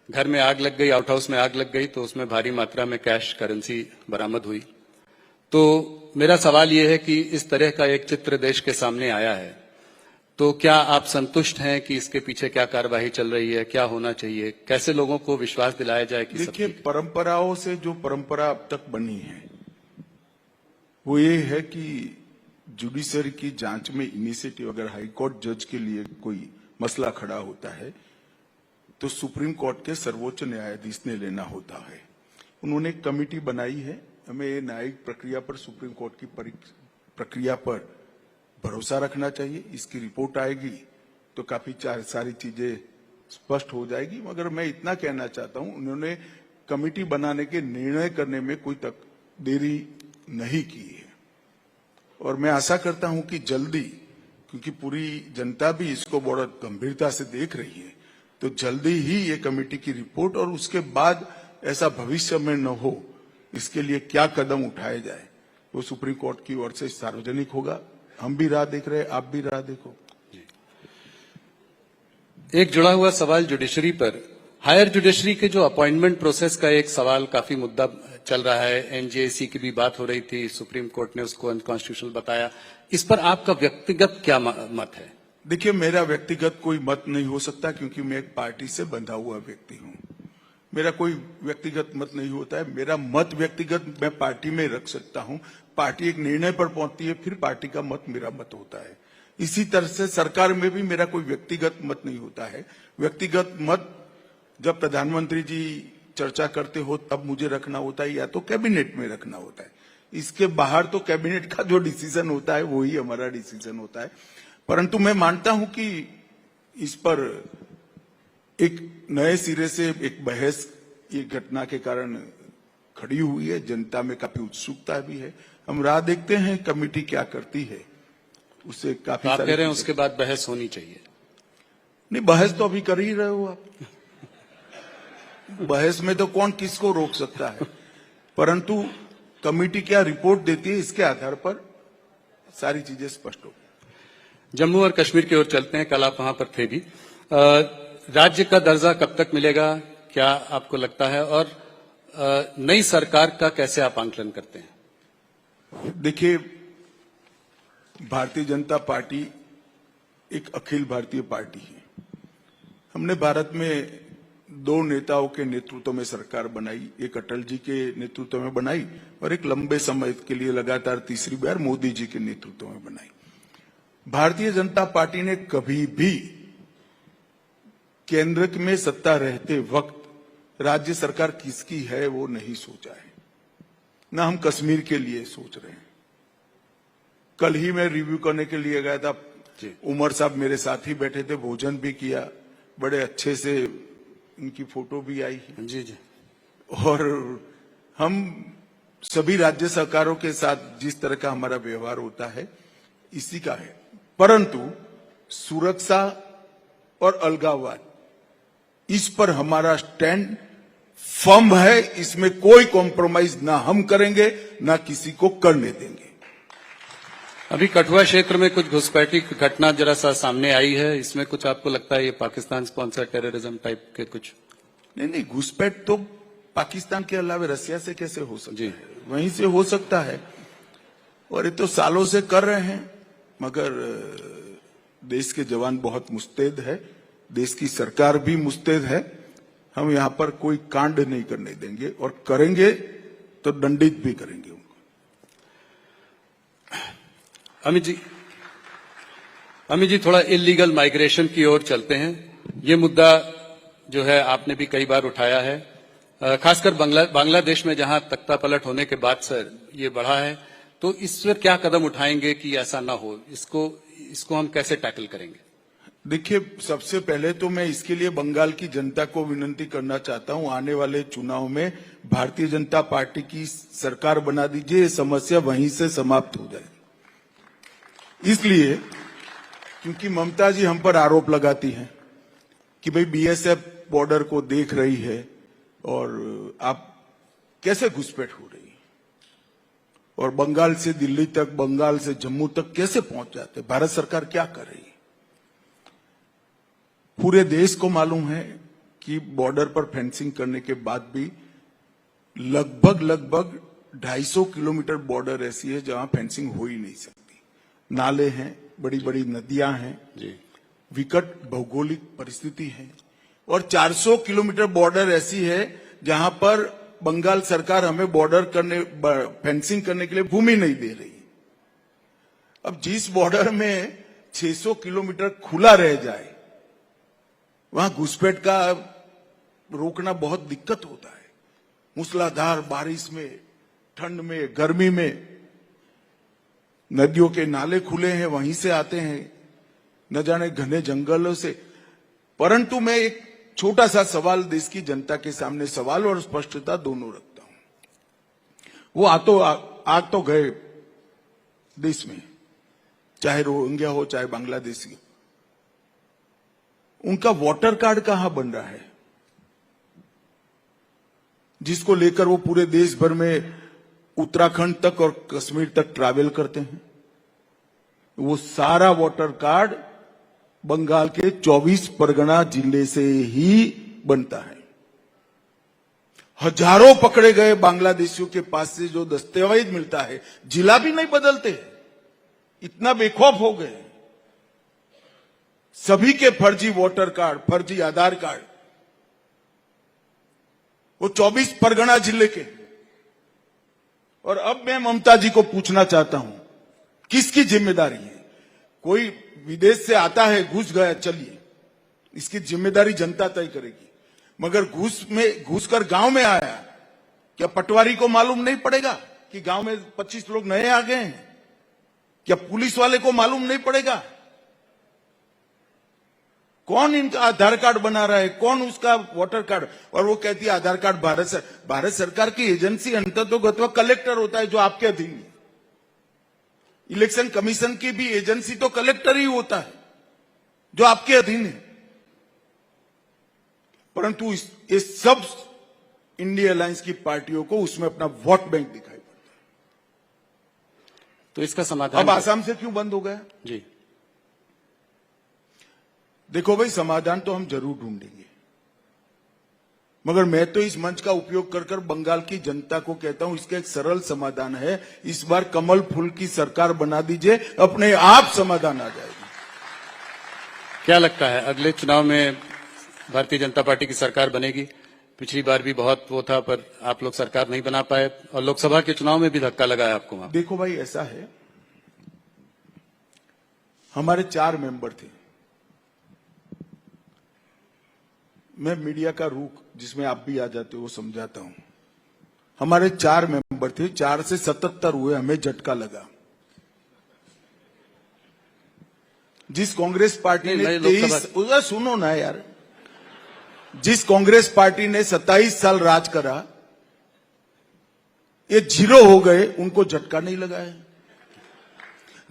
[SPEAKER 1] घर में आग लग गई, आउट हाउस में आग लग गई, तो उसमें भारी मात्रा में कैश करेंसी बरामद हुई। तो मेरा सवाल यह है कि इस तरह का एक चित्र देश के सामने आया है, तो क्या आप संतुष्ट हैं कि इसके पीछे क्या कार्यवाही चल रही है, क्या होना चाहिए, कैसे लोगों को विश्वास दिलाया जाए कि सब
[SPEAKER 2] देखिए,
[SPEAKER 1] ठीक है?
[SPEAKER 2] परंपराओं से जो परंपरा अब तक बनी है वो ये है कि जुडिशरी की जांच में इनिशिएटिव, अगर हाईकोर्ट जज के लिए कोई मसला खड़ा होता है तो सुप्रीम कोर्ट के सर्वोच्च न्यायाधीश ने लेना होता है। उन्होंने एक कमेटी बनाई है। हमें ये न्यायिक प्रक्रिया पर, सुप्रीम कोर्ट की प्रक्रिया पर भरोसा रखना चाहिए। इसकी रिपोर्ट आएगी तो काफी सारी चीजें स्पष्ट हो जाएगी। मगर मैं इतना कहना चाहता हूं, उन्होंने कमेटी बनाने के निर्णय करने में कोई तक देरी नहीं की है और मैं आशा करता हूं कि जल्दी, क्योंकि पूरी जनता भी इसको बड़ा गंभीरता से देख रही है, तो जल्दी ही ये कमेटी की रिपोर्ट और उसके बाद ऐसा भविष्य में न हो, इसके लिए क्या कदम उठाए जाए वो सुप्रीम कोर्ट की ओर से सार्वजनिक होगा। हम भी राह देख रहे हैं, आप भी राह देखो।
[SPEAKER 1] एक जुड़ा हुआ सवाल जुडिशरी पर, हायर जुडिशरी के जो अपॉइंटमेंट प्रोसेस का एक सवाल काफी मुद्दा चल रहा है। एनजेसी की भी बात हो रही थी, सुप्रीम कोर्ट ने उसको अनकॉन्स्टिट्यूशनल बताया। इस पर आपका व्यक्तिगत क्या मत है?
[SPEAKER 2] देखिए, मेरा व्यक्तिगत कोई मत नहीं हो सकता क्योंकि मैं एक पार्टी से बंधा हुआ व्यक्ति हूं। मेरा कोई व्यक्तिगत मत नहीं होता है। मेरा मत व्यक्तिगत मैं पार्टी में रख सकता हूं। पार्टी एक निर्णय पर पहुंचती है, फिर पार्टी का मत मेरा मत होता है। इसी तरह से सरकार में भी मेरा कोई व्यक्तिगत मत नहीं होता है। व्यक्तिगत मत जब प्रधानमंत्री जी चर्चा करते हो तब मुझे रखना होता है या तो कैबिनेट में रखना होता है। इसके बाहर तो कैबिनेट का जो डिसीजन होता है वही हमारा डिसीजन होता है। परंतु मैं मानता हूं कि इस पर एक नए सिरे से एक बहस ये घटना के कारण खड़ी हुई है। जनता में काफी उत्सुकता भी है। हम राह देखते हैं कमेटी क्या करती है। उससे काफी
[SPEAKER 1] आप कह रहे हैं उसके बाद बहस होनी चाहिए?
[SPEAKER 2] नहीं, बहस तो अभी कर ही रहे हो आप। बहस में तो कौन किसको रोक सकता है, परंतु कमेटी क्या रिपोर्ट देती है इसके आधार पर सारी चीजें स्पष्ट हो।
[SPEAKER 1] जम्मू और कश्मीर की ओर चलते हैं, कल आप वहां पर थे भी। राज्य का दर्जा कब तक मिलेगा, क्या आपको लगता है, और नई सरकार का कैसे आप आंकलन करते हैं?
[SPEAKER 2] देखिए, भारतीय जनता पार्टी एक अखिल भारतीय पार्टी है। हमने भारत में दो नेताओं के नेतृत्व में सरकार बनाई, एक अटल जी के नेतृत्व में बनाई और एक लंबे समय के लिए लगातार तीसरी बार मोदी जी के नेतृत्व में बनाई। भारतीय जनता पार्टी ने कभी भी केंद्र में सत्ता रहते वक्त राज्य सरकार किसकी है वो नहीं सोचा है, ना हम कश्मीर के लिए सोच रहे हैं। कल ही मैं रिव्यू करने के लिए गया था, उमर साहब मेरे साथ ही बैठे थे, भोजन भी किया, बड़े अच्छे से इनकी फोटो भी आई है।
[SPEAKER 1] जी जी।
[SPEAKER 2] और हम सभी राज्य सरकारों के साथ जिस तरह का हमारा व्यवहार होता है इसी का है, परंतु सुरक्षा और अलगाववाद इस पर हमारा स्टैंड फर्म है। इसमें कोई कॉम्प्रोमाइज ना हम करेंगे ना किसी को करने देंगे।
[SPEAKER 1] अभी कठुआ क्षेत्र में कुछ घुसपैठी घटना जरा सा सामने आई है, इसमें कुछ आपको लगता है ये पाकिस्तान स्पॉन्सर टेररिज्म टाइप के कुछ?
[SPEAKER 2] नहीं, घुसपैठ तो पाकिस्तान के अलावा रसिया से कैसे हो सकता है, वहीं से हो सकता है और ये तो सालों से कर रहे हैं। मगर देश के जवान बहुत मुस्तैद है, देश की सरकार भी मुस्तैद है। हम यहां पर कोई कांड नहीं करने देंगे और करेंगे तो दंडित भी करेंगे उनको।
[SPEAKER 1] अमित जी, थोड़ा इलीगल माइग्रेशन की ओर चलते हैं। ये मुद्दा जो है आपने भी कई बार उठाया है, खासकर बांग्लादेश में जहां तख्ता पलट होने के बाद सर ये बढ़ा है, तो इस पर क्या कदम उठाएंगे कि ऐसा ना हो? इसको हम कैसे टैकल करेंगे?
[SPEAKER 2] देखिए, सबसे पहले तो मैं इसके लिए बंगाल की जनता को विनती करना चाहता हूं, आने वाले चुनाव में भारतीय जनता पार्टी की सरकार बना दीजिए, ये समस्या वहीं से समाप्त हो जाएगी। इसलिए क्योंकि ममता जी हम पर आरोप लगाती हैं कि भाई बीएसएफ बॉर्डर को देख रही है और आप कैसे घुसपैठ हो रही है और बंगाल से दिल्ली तक, बंगाल से जम्मू तक कैसे पहुंच जाते, भारत सरकार क्या कर रही है? पूरे देश को मालूम है कि बॉर्डर पर फेंसिंग करने के बाद भी लगभग 250 किलोमीटर बॉर्डर ऐसी है जहां फेंसिंग हो ही नहीं सकती। नाले हैं, बड़ी बड़ी नदियां हैं,
[SPEAKER 1] जी,
[SPEAKER 2] विकट भौगोलिक परिस्थिति है, और 400 किलोमीटर बॉर्डर ऐसी है जहां पर बंगाल सरकार हमें फेंसिंग करने के लिए भूमि नहीं दे रही। अब जिस बॉर्डर में 600 किलोमीटर खुला रह जाए, वहां घुसपैठ का रोकना बहुत दिक्कत होता है। मूसलाधार बारिश में, ठंड में, गर्मी में नदियों के नाले खुले हैं, वहीं से आते हैं, न जाने घने जंगलों से। परंतु मैं एक छोटा सा सवाल देश की जनता के सामने, सवाल और स्पष्टता दोनों रखता हूं। वो आग तो गए देश में, चाहे रोहिंग्या हो चाहे बांग्लादेशी, उनका वोटर कार्ड कहां बन रहा है, जिसको लेकर वो पूरे देश भर में उत्तराखंड तक और कश्मीर तक ट्रैवल करते हैं। वो सारा वोटर कार्ड बंगाल के 24 परगना जिले से ही बनता है। हजारों पकड़े गए बांग्लादेशियों के पास से जो दस्तावेज मिलता है, जिला भी नहीं बदलते, इतना बेखौफ हो गए। सभी के फर्जी वोटर कार्ड, फर्जी आधार कार्ड, वो 24 परगना जिले के। और अब मैं ममता जी को पूछना चाहता हूं, किसकी जिम्मेदारी है? कोई विदेश से आता है, घुस गया, चलिए, इसकी जिम्मेदारी जनता तय करेगी। मगर घुसकर गांव में आया, क्या पटवारी को मालूम नहीं पड़ेगा कि गांव में 25 लोग नए आ गए हैं? क्या पुलिस वाले को मालूम नहीं पड़ेगा? कौन इनका आधार कार्ड बना रहा है, कौन उसका वोटर कार्ड? और वो कहती है आधार कार्ड भारत सरकार की एजेंसी, अंततोगत्वा कलेक्टर होता है जो आपके अधीन है। इलेक्शन कमीशन की भी एजेंसी तो कलेक्टर ही होता है जो आपके अधीन है। परंतु ये सब इंडिया अलायंस की पार्टियों को उसमें अपना वोट बैंक दिखाई पड़ता है।
[SPEAKER 1] तो इसका समाधान
[SPEAKER 2] अब आसाम से क्यों बंद हो गया?
[SPEAKER 1] जी,
[SPEAKER 2] देखो भाई, समाधान तो हम जरूर ढूंढेंगे, मगर मैं तो इस मंच का उपयोग कर बंगाल की जनता को कहता हूं, इसका एक सरल समाधान है। इस बार कमल फूल की सरकार बना दीजिए, अपने आप समाधान आ जाएगा।
[SPEAKER 1] क्या लगता है अगले चुनाव में भारतीय जनता पार्टी की सरकार बनेगी? पिछली बार भी बहुत वो था, पर आप लोग सरकार नहीं बना पाए, और लोकसभा के चुनाव में भी धक्का लगा है आपको वहां।
[SPEAKER 2] देखो भाई, ऐसा है, हमारे 4 मेंबर थे। मैं मीडिया का रुख, जिसमें आप भी आ जाते हो, वो समझाता हूं। हमारे 4 मेंबर थे, 4 से 77 हुए, हमें झटका लगा। जिस कांग्रेस पार्टी ने 23, सुनो ना यार, जिस कांग्रेस पार्टी ने 27 साल राज करा, ये 0 हो गए, उनको झटका नहीं लगा है।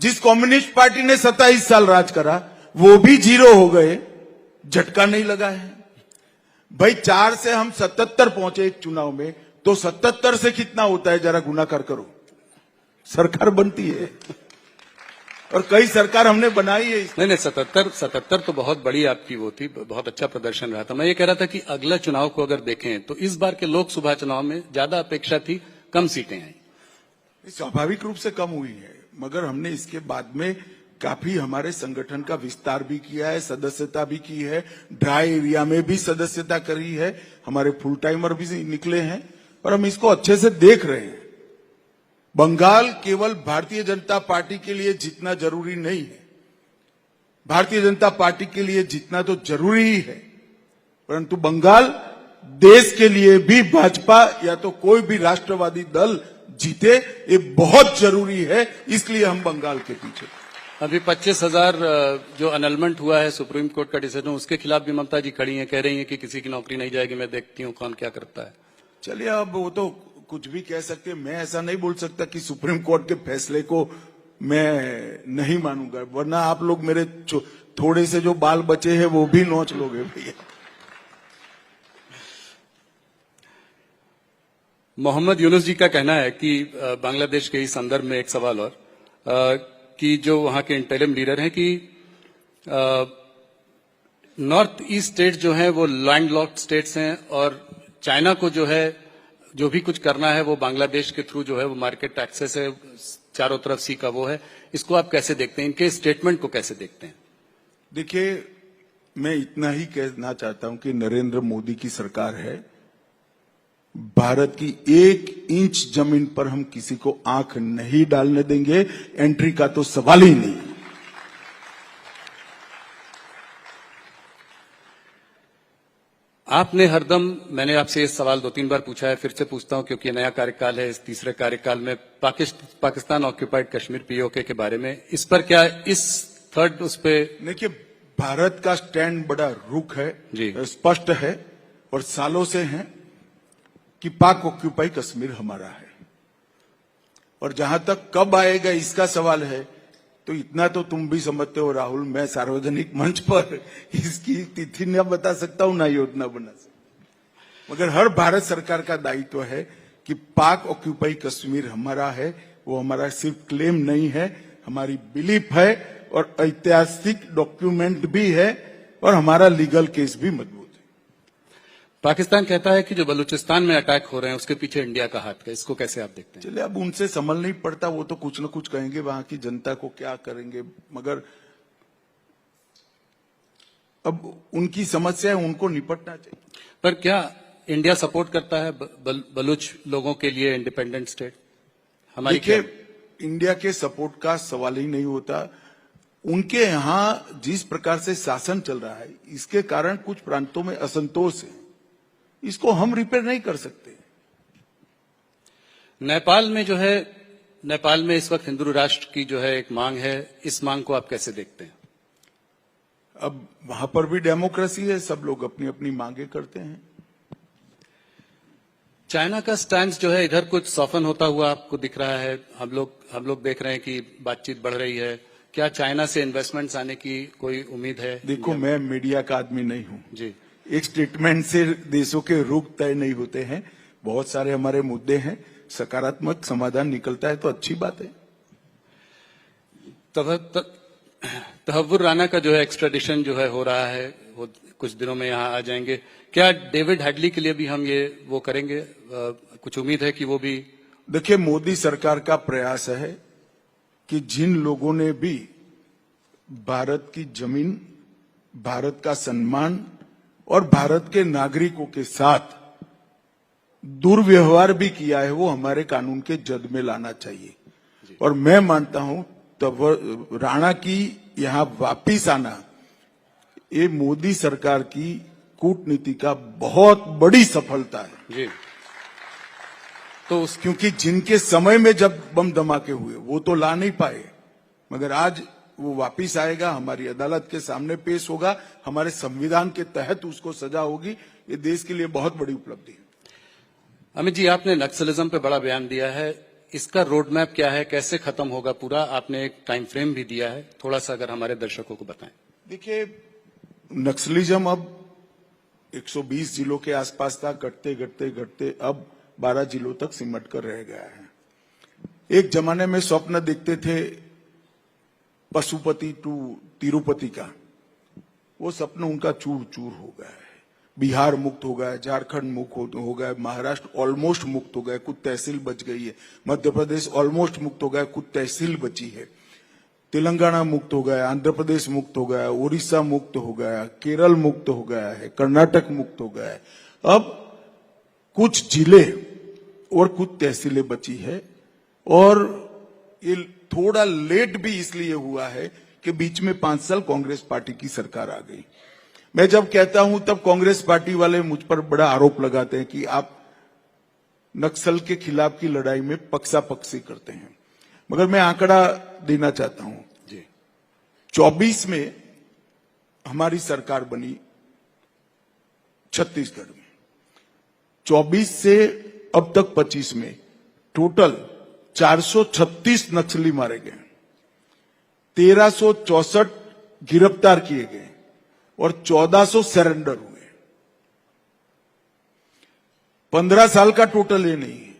[SPEAKER 2] जिस कम्युनिस्ट पार्टी ने 27 साल राज करा, वो भी 0 हो गए, झटका नहीं लगा है। भाई 4 से हम 77 पहुंचे एक चुनाव में, तो 77 से कितना होता है जरा गुणाकार करो। सरकार बनती है, और कई सरकार हमने बनाई है।
[SPEAKER 1] नहीं, 77 तो बहुत बड़ी आपकी वो थी, बहुत अच्छा प्रदर्शन रहा था। मैं ये कह रहा था कि अगला चुनाव को अगर देखें तो इस बार के लोकसभा चुनाव में ज्यादा अपेक्षा थी, कम सीटें आई।
[SPEAKER 2] स्वाभाविक रूप से कम हुई है, मगर हमने इसके बाद में काफी हमारे संगठन का विस्तार भी किया है, सदस्यता भी की है, ड्राई एरिया में भी सदस्यता करी है, हमारे फुल टाइमर भी निकले हैं, और हम इसको अच्छे से देख रहे हैं। बंगाल केवल भारतीय जनता पार्टी के लिए जीतना जरूरी नहीं है, भारतीय जनता पार्टी के लिए जीतना तो जरूरी ही है, परंतु बंगाल देश के लिए भी भाजपा या तो कोई भी राष्ट्रवादी दल जीते, ये बहुत जरूरी है। इसलिए हम बंगाल के पीछे।
[SPEAKER 1] अभी 25,000 जो अनलमेंट हुआ है सुप्रीम कोर्ट का डिसीजन, उसके खिलाफ भी ममता जी खड़ी हैं, कह रही हैं कि किसी की नौकरी नहीं जाएगी, मैं देखती हूं कौन क्या करता है।
[SPEAKER 2] चलिए, अब वो तो कुछ भी कह सकते हैं, मैं ऐसा नहीं बोल सकता कि सुप्रीम कोर्ट के फैसले को मैं नहीं मानूंगा, वरना आप लोग मेरे थोड़े से जो बाल बचे हैं वो भी नोच लोगे भैया।
[SPEAKER 1] मोहम्मद यूनुस जी का कहना है कि बांग्लादेश के इस संदर्भ में एक सवाल और, कि जो वहां के इंटरिम लीडर हैं कि नॉर्थ ईस्ट स्टेट जो है वो लैंड लॉक्ड स्टेट्स हैं और चाइना को जो है जो भी कुछ करना है वो बांग्लादेश के थ्रू जो है वो मार्केट एक्सेस है, चारों तरफ सी का वो है। इसको आप कैसे देखते हैं, इनके स्टेटमेंट को कैसे देखते हैं?
[SPEAKER 2] देखिए, मैं इतना ही कहना चाहता हूं कि नरेंद्र मोदी की सरकार है, भारत की 1 इंच जमीन पर हम किसी को आंख नहीं डालने देंगे, एंट्री का तो सवाल ही नहीं।
[SPEAKER 1] आपने हरदम, मैंने आपसे ये सवाल 2-3 बार पूछा है, फिर से पूछता हूं क्योंकि नया कार्यकाल है, इस तीसरे कार्यकाल में पाकिस्तान ऑक्यूपाइड कश्मीर पीओके के बारे में, इस पर क्या इस थर्ड उस पे?
[SPEAKER 2] देखिए, भारत का स्टैंड बड़ा रुख है,
[SPEAKER 1] जी।
[SPEAKER 2] स्पष्ट है और सालों से है कि पाक ऑक्यूपाई कश्मीर हमारा है। और जहां तक कब आएगा इसका सवाल है, तो इतना तो तुम भी समझते हो राहुल, मैं सार्वजनिक मंच पर इसकी तिथि न बता सकता हूं, ना योजना बना सकता, मगर हर भारत सरकार का दायित्व है कि पाक ऑक्यूपाई कश्मीर हमारा है। वो हमारा सिर्फ क्लेम नहीं है, हमारी बिलीफ है और ऐतिहासिक डॉक्यूमेंट भी है और हमारा लीगल केस भी मजबूत है।
[SPEAKER 1] पाकिस्तान कहता है कि जो बलूचिस्तान में अटैक हो रहे हैं उसके पीछे इंडिया का हाथ है, इसको कैसे आप देखते हैं?
[SPEAKER 2] चलिए, अब उनसे संभल नहीं पड़ता, वो तो कुछ न कुछ कहेंगे, वहां की जनता को क्या करेंगे, मगर अब उनकी समस्या है, उनको निपटना चाहिए।
[SPEAKER 1] पर क्या इंडिया सपोर्ट करता है बलूच लोगों के लिए इंडिपेंडेंट स्टेट? हमारी
[SPEAKER 2] देखिए, इंडिया के सपोर्ट का सवाल ही नहीं होता। उनके यहां जिस प्रकार से शासन चल रहा है, इसके कारण कुछ प्रांतों में असंतोष है, इसको हम रिपेयर नहीं कर सकते।
[SPEAKER 1] नेपाल में जो है, नेपाल में इस वक्त हिंदू राष्ट्र की जो है एक मांग है, इस मांग को आप कैसे देखते हैं?
[SPEAKER 2] अब वहां पर भी डेमोक्रेसी है, सब लोग अपनी अपनी मांगे करते हैं।
[SPEAKER 1] चाइना का स्टैंड जो है इधर कुछ सॉफन होता हुआ आपको दिख रहा है, हम लोग देख रहे हैं कि बातचीत बढ़ रही है। क्या चाइना से इन्वेस्टमेंट्स आने की कोई उम्मीद है?
[SPEAKER 2] देखो, मैं मीडिया का आदमी नहीं हूं
[SPEAKER 1] जी। एक
[SPEAKER 2] स्टेटमेंट से देशों के रुख तय नहीं होते हैं। बहुत सारे हमारे मुद्दे हैं, सकारात्मक समाधान निकलता है तो अच्छी बात है।
[SPEAKER 1] तहव्वुर राणा का जो है एक्स्ट्राडिशन जो है हो रहा है, वो कुछ दिनों में यहाँ आ जाएंगे। क्या डेविड हेडली के लिए भी हम ये वो करेंगे? कुछ उम्मीद है कि वो भी?
[SPEAKER 2] देखिए, मोदी सरकार का प्रयास है कि जिन लोगों ने भी भारत की जमीन, भारत का सम्मान और भारत के नागरिकों के साथ दुर्व्यवहार भी किया है, वो हमारे कानून के जद में लाना चाहिए। और मैं मानता हूं तब राणा की यहां वापिस आना, ये मोदी सरकार की कूटनीति का बहुत बड़ी सफलता है।
[SPEAKER 1] जी।
[SPEAKER 2] तो क्योंकि जिनके समय में जब बम धमाके हुए वो तो ला नहीं पाए, मगर आज वो वापिस आएगा, हमारी अदालत के सामने पेश होगा, हमारे संविधान के तहत उसको सजा होगी। ये देश के लिए बहुत बड़ी उपलब्धि है।
[SPEAKER 1] अमित जी, आपने नक्सलिज्म पे बड़ा बयान दिया है, इसका रोड मैप क्या है, कैसे खत्म होगा पूरा? आपने एक टाइम फ्रेम भी दिया है, थोड़ा सा अगर हमारे दर्शकों को बताएं।
[SPEAKER 2] देखिए, नक्सलिज्म अब 120 जिलों के आसपास था, घटते घटते घटते अब 12 जिलों तक सिमट कर रह गया है। एक जमाने में स्वप्न देखते थे पशुपति टू तिरुपति का, वो सपना उनका चूर चूर हो गया है। बिहार मुक्त हो गया, झारखंड मुक्त हो गया, महाराष्ट्र ऑलमोस्ट मुक्त हो गया, कुछ तहसील बच गई है, मध्य प्रदेश ऑलमोस्ट मुक्त हो गया, कुछ तहसील बची है, तेलंगाना मुक्त हो गया, आंध्र प्रदेश मुक्त हो गया, उड़ीसा मुक्त हो गया, केरल मुक्त हो गया है, कर्नाटक मुक्त हो गया है। अब कुछ जिले और कुछ तहसीलें बची है, और ये थोड़ा लेट भी इसलिए हुआ है कि बीच में 5 साल कांग्रेस पार्टी की सरकार आ गई। मैं जब कहता हूं तब कांग्रेस पार्टी वाले मुझ पर बड़ा आरोप लगाते हैं कि आप नक्सल के खिलाफ की लड़ाई में पक्षापक्षी करते हैं, मगर मैं आंकड़ा देना चाहता हूं जी। 24 में हमारी सरकार बनी छत्तीसगढ़ में, 24 से अब तक 25 में टोटल 436 नक्सली मारे गए, 1364 गिरफ्तार किए गए और 1400 सरेंडर हुए। 15 साल का टोटल ये नहीं है।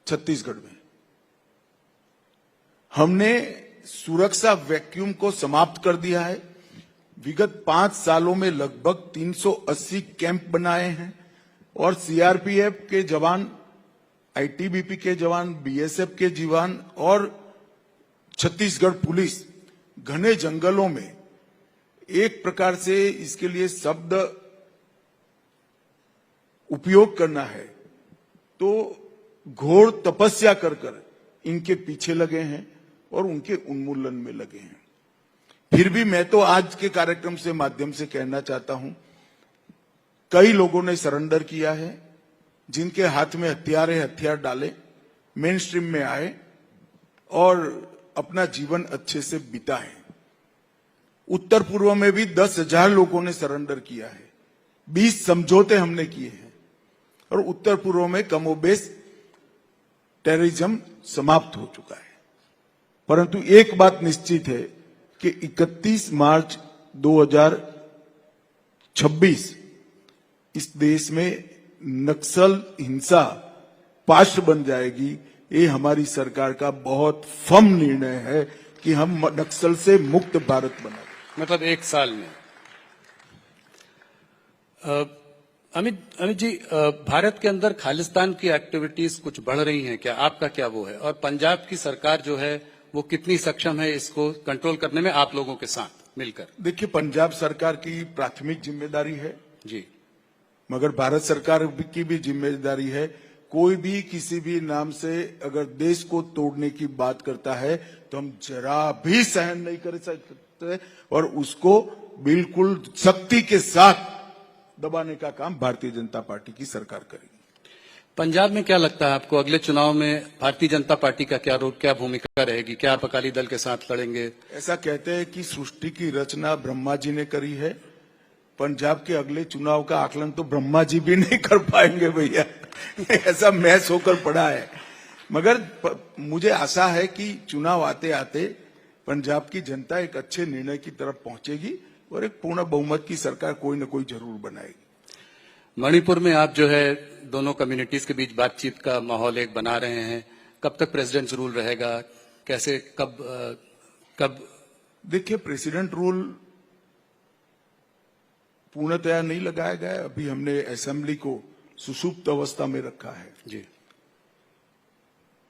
[SPEAKER 2] छत्तीसगढ़ में हमने सुरक्षा वैक्यूम को समाप्त कर दिया है। विगत 5 सालों में लगभग 380 कैंप बनाए हैं और सीआरपीएफ के जवान, आईटीबीपी के जवान, बीएसएफ के जवान और छत्तीसगढ़ पुलिस घने जंगलों में, एक प्रकार से इसके लिए शब्द उपयोग करना है तो घोर तपस्या कर कर इनके पीछे लगे हैं और उनके उन्मूलन में लगे हैं। फिर भी मैं तो आज के कार्यक्रम से माध्यम से कहना चाहता हूं, कई लोगों ने सरेंडर किया है, जिनके हाथ में हथियार है, हथियार डाले, मेन स्ट्रीम में आए और अपना जीवन अच्छे से बिताए। उत्तर पूर्व में भी 10,000 लोगों ने सरेंडर किया है, 20 समझौते हमने किए हैं और उत्तर पूर्व में कमोबेश टेररिज्म समाप्त हो चुका है। परंतु एक बात निश्चित है कि 31 मार्च 2026 इस देश में नक्सल हिंसा पाश बन जाएगी। ये हमारी सरकार का बहुत फर्म निर्णय है कि हम नक्सल से मुक्त भारत बनाएं।
[SPEAKER 1] मतलब 1 साल में। अमित जी, भारत के अंदर खालिस्तान की एक्टिविटीज कुछ बढ़ रही हैं क्या? आपका क्या वो है? और पंजाब की सरकार जो है वो कितनी सक्षम है इसको कंट्रोल करने में आप लोगों के साथ मिलकर?
[SPEAKER 2] देखिए, पंजाब सरकार की प्राथमिक जिम्मेदारी है
[SPEAKER 1] जी,
[SPEAKER 2] मगर भारत सरकार की भी जिम्मेदारी है। कोई भी किसी भी नाम से अगर देश को तोड़ने की बात करता है तो हम जरा भी सहन नहीं कर सकते और उसको बिल्कुल सख्ती के साथ दबाने का काम भारतीय जनता पार्टी की सरकार करेगी।
[SPEAKER 1] पंजाब में क्या लगता है आपको, अगले चुनाव में भारतीय जनता पार्टी का क्या रोल, क्या भूमिका रहेगी? क्या आप अकाली दल के साथ लड़ेंगे?
[SPEAKER 2] ऐसा कहते हैं कि सृष्टि की रचना ब्रह्मा जी ने करी है, पंजाब के अगले चुनाव का आकलन तो ब्रह्मा जी भी नहीं कर पाएंगे भैया। ऐसा मैच होकर पड़ा है। मगर मुझे आशा है कि चुनाव आते आते पंजाब की जनता एक अच्छे निर्णय की तरफ पहुंचेगी और एक पूर्ण बहुमत की सरकार कोई न कोई जरूर बनाएगी।
[SPEAKER 1] मणिपुर में आप जो है दोनों कम्युनिटीज के बीच बातचीत का माहौल एक बना रहे हैं, कब तक प्रेसिडेंट रूल रहेगा? कैसे, कब?
[SPEAKER 2] देखिए, प्रेसिडेंट रूल पूर्णतया नहीं लगाया गया है। अभी हमने असेंबली को सुषुप्त अवस्था में रखा है
[SPEAKER 1] जी।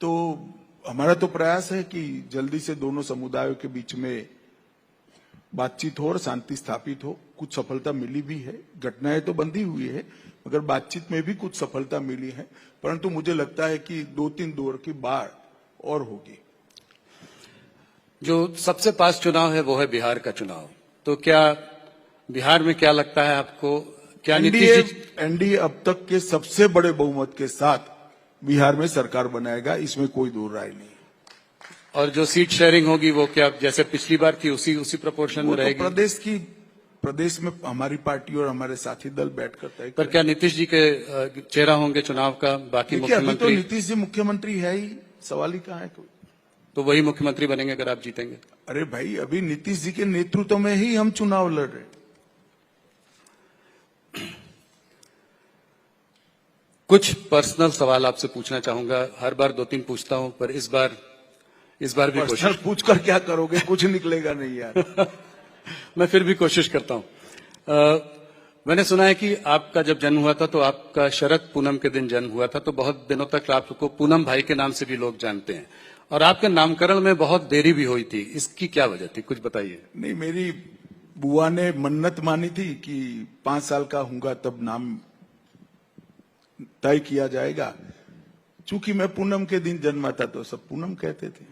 [SPEAKER 2] तो हमारा तो प्रयास है कि जल्दी से दोनों समुदायों के बीच में बातचीत हो और शांति स्थापित हो। कुछ सफलता मिली भी है, घटनाएं तो बंदी हुई है मगर बातचीत में भी कुछ सफलता मिली है। परंतु मुझे लगता है कि 2-3 दौर की बाढ़ और होगी।
[SPEAKER 1] जो सबसे पास चुनाव है वो है बिहार का चुनाव, तो क्या बिहार में क्या लगता है आपको, क्या नीतीश जी?
[SPEAKER 2] एनडीए अब तक के सबसे बड़े बहुमत के साथ बिहार में सरकार बनाएगा, इसमें कोई दो राय नहीं।
[SPEAKER 1] और जो सीट शेयरिंग होगी वो क्या जैसे पिछली बार थी उसी प्रोपोर्शन में रहेगी?
[SPEAKER 2] प्रदेश में हमारी पार्टी और हमारे साथी दल बैठकर तय।
[SPEAKER 1] पर क्या नीतीश जी के चेहरा होंगे चुनाव का? बाकी मुख्यमंत्री
[SPEAKER 2] तो नीतीश जी मुख्यमंत्री है ही, सवाल ही कहाँ है कोई।
[SPEAKER 1] तो वही मुख्यमंत्री बनेंगे अगर आप जीतेंगे?
[SPEAKER 2] अरे भाई, अभी नीतीश जी के नेतृत्व में ही हम चुनाव लड़ रहे।
[SPEAKER 1] कुछ पर्सनल सवाल आपसे पूछना चाहूंगा। हर बार 2-3 पूछता हूं, पर इस बार भी कोशिश।
[SPEAKER 2] पूछकर क्या करोगे? कुछ निकलेगा नहीं यार।
[SPEAKER 1] मैं फिर भी कोशिश करता हूं। मैंने सुना है कि आपका जब जन्म हुआ था तो आपका शरद पूनम के दिन जन्म हुआ था, तो बहुत दिनों तक आपको पूनम भाई के नाम से भी लोग जानते हैं, और आपके नामकरण में बहुत देरी भी हुई थी। इसकी क्या वजह थी, कुछ बताइए।
[SPEAKER 2] नहीं, मेरी बुआ ने मन्नत मानी थी कि 5 साल का होऊंगा तब नाम तय किया जाएगा। चूंकि मैं पूनम के दिन जन्मा था तो सब पूनम कहते थे।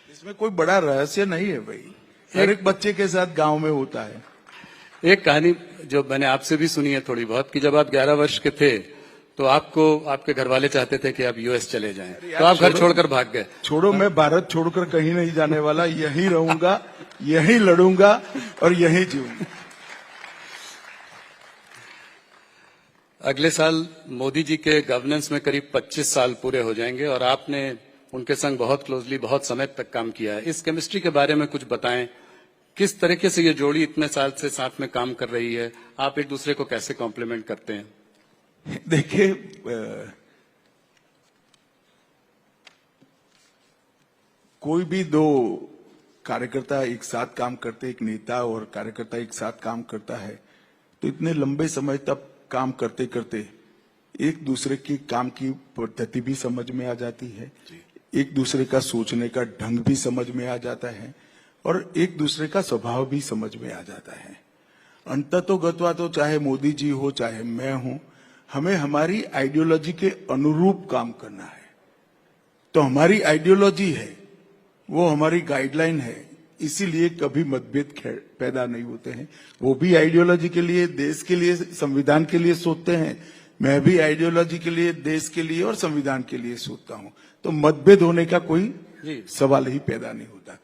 [SPEAKER 2] इसमें कोई बड़ा रहस्य नहीं है भाई, हर एक बच्चे के साथ गांव में होता है।
[SPEAKER 1] एक कहानी जो मैंने आपसे भी सुनी है थोड़ी बहुत, कि जब आप 11 वर्ष के थे तो आपको आपके घर वाले चाहते थे कि आप यूएस चले जाएं, तो आप घर छोड़कर भाग गए।
[SPEAKER 2] छोड़ो, मैं भारत छोड़कर कहीं नहीं जाने वाला, यहीं रहूंगा, यहीं लड़ूंगा और यहीं जीऊंगा।
[SPEAKER 1] अगले साल मोदी जी के गवर्नेंस में करीब 25 साल पूरे हो जाएंगे और आपने उनके संग बहुत क्लोजली बहुत समय तक काम किया है। इस केमिस्ट्री के बारे में कुछ बताएं, किस तरीके से ये जोड़ी इतने साल से साथ में काम कर रही है, आप एक दूसरे को कैसे कॉम्प्लीमेंट करते हैं?
[SPEAKER 2] देखिए, कोई भी दो कार्यकर्ता एक साथ काम करते, एक नेता और कार्यकर्ता एक साथ काम करता है, तो इतने लंबे समय तक काम करते करते एक दूसरे की काम की पद्धति भी समझ में आ जाती है, एक दूसरे का सोचने का ढंग भी समझ में आ जाता है और एक दूसरे का स्वभाव भी समझ में आ जाता है। अंततोगत्वा तो चाहे मोदी जी हो चाहे मैं हूं, हमें हमारी आइडियोलॉजी के अनुरूप काम करना है। तो हमारी आइडियोलॉजी है, वो हमारी गाइडलाइन है, इसीलिए कभी मतभेद पैदा नहीं होते हैं। वो भी आइडियोलॉजी के लिए, देश के लिए, संविधान के लिए सोचते हैं, मैं भी आइडियोलॉजी के लिए, देश के लिए और संविधान के लिए सोचता हूं। तो मतभेद होने का कोई सवाल ही पैदा नहीं होता।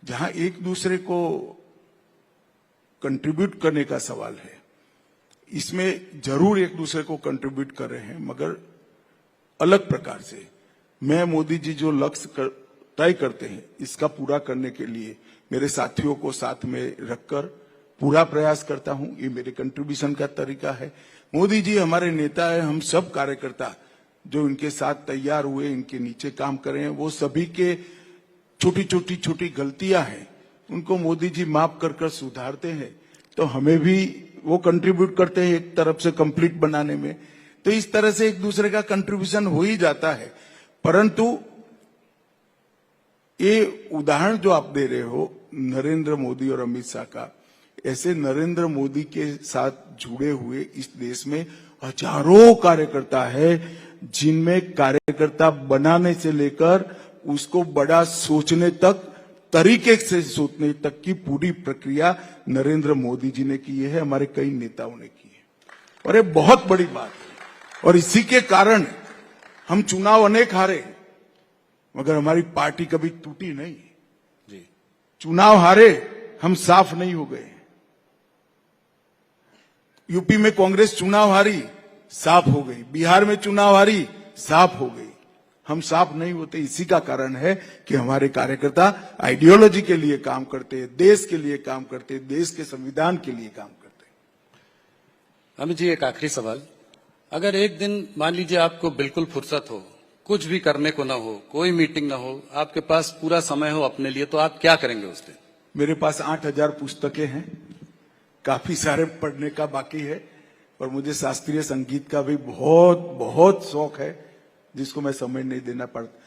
[SPEAKER 2] जहां एक दूसरे को कंट्रीब्यूट करने का सवाल है, इसमें जरूर एक दूसरे को कंट्रीब्यूट कर रहे हैं, मगर अलग प्रकार से। मैं मोदी जी जो लक्ष्य तय करते हैं, इसका पूरा करने के लिए मेरे साथियों को साथ में रखकर पूरा प्रयास करता हूं। ये मेरे कंट्रीब्यूशन का तरीका है। मोदी जी हमारे नेता है, हम सब कार्यकर्ता जो इनके साथ तैयार हुए, इनके नीचे काम कर रहे हैं, वो सभी के छोटी गलतियां हैं, उनको मोदी जी माफ कर सुधारते हैं। तो हमें भी वो कंट्रीब्यूट करते हैं एक तरफ से कंप्लीट बनाने में। तो इस तरह से एक दूसरे का कंट्रीब्यूशन हो ही जाता है। परंतु ये उदाहरण जो आप दे रहे हो नरेंद्र मोदी और अमित शाह का, ऐसे नरेंद्र मोदी के साथ जुड़े हुए इस देश में हजारों कार्यकर्ता है, जिनमें कार्यकर्ता बनाने से लेकर उसको बड़ा सोचने तक, तरीके से सोचने तक की पूरी प्रक्रिया नरेंद्र मोदी जी ने की है, हमारे कई नेताओं ने की है। और ये बहुत बड़ी बात है। और इसी के कारण हम चुनाव अनेक हारे, मगर हमारी पार्टी कभी टूटी नहीं।
[SPEAKER 1] जी।
[SPEAKER 2] चुनाव हारे, हम साफ नहीं हो गए। यूपी में कांग्रेस चुनाव हारी, साफ हो गई। बिहार में चुनाव हारी, साफ हो गई। हम साफ नहीं होते, इसी का कारण है कि हमारे कार्यकर्ता आइडियोलॉजी के लिए काम करते हैं, देश के लिए काम करते हैं, देश के संविधान के लिए काम करते हैं।
[SPEAKER 1] अमित जी, एक आखिरी सवाल। अगर एक दिन मान लीजिए आपको बिल्कुल फुर्सत हो, कुछ भी करने को ना हो, कोई मीटिंग ना हो, आपके पास पूरा समय हो अपने लिए, तो आप क्या करेंगे उस दिन?
[SPEAKER 2] मेरे पास 8000 पुस्तकें हैं, काफी सारे पढ़ने का बाकी है, और मुझे शास्त्रीय संगीत का भी बहुत शौक है, जिसको मैं समय नहीं देना पड़ता।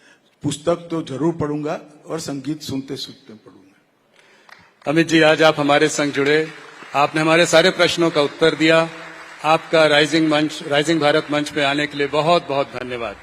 [SPEAKER 2] पुस्तक तो जरूर पढ़ूंगा और संगीत सुनते सुनते पढ़ूंगा।
[SPEAKER 1] अमित जी, आज आप हमारे संग जुड़े, आपने हमारे सारे प्रश्नों का उत्तर दिया। आपका राइजिंग भारत मंच पे आने के लिए बहुत बहुत धन्यवाद।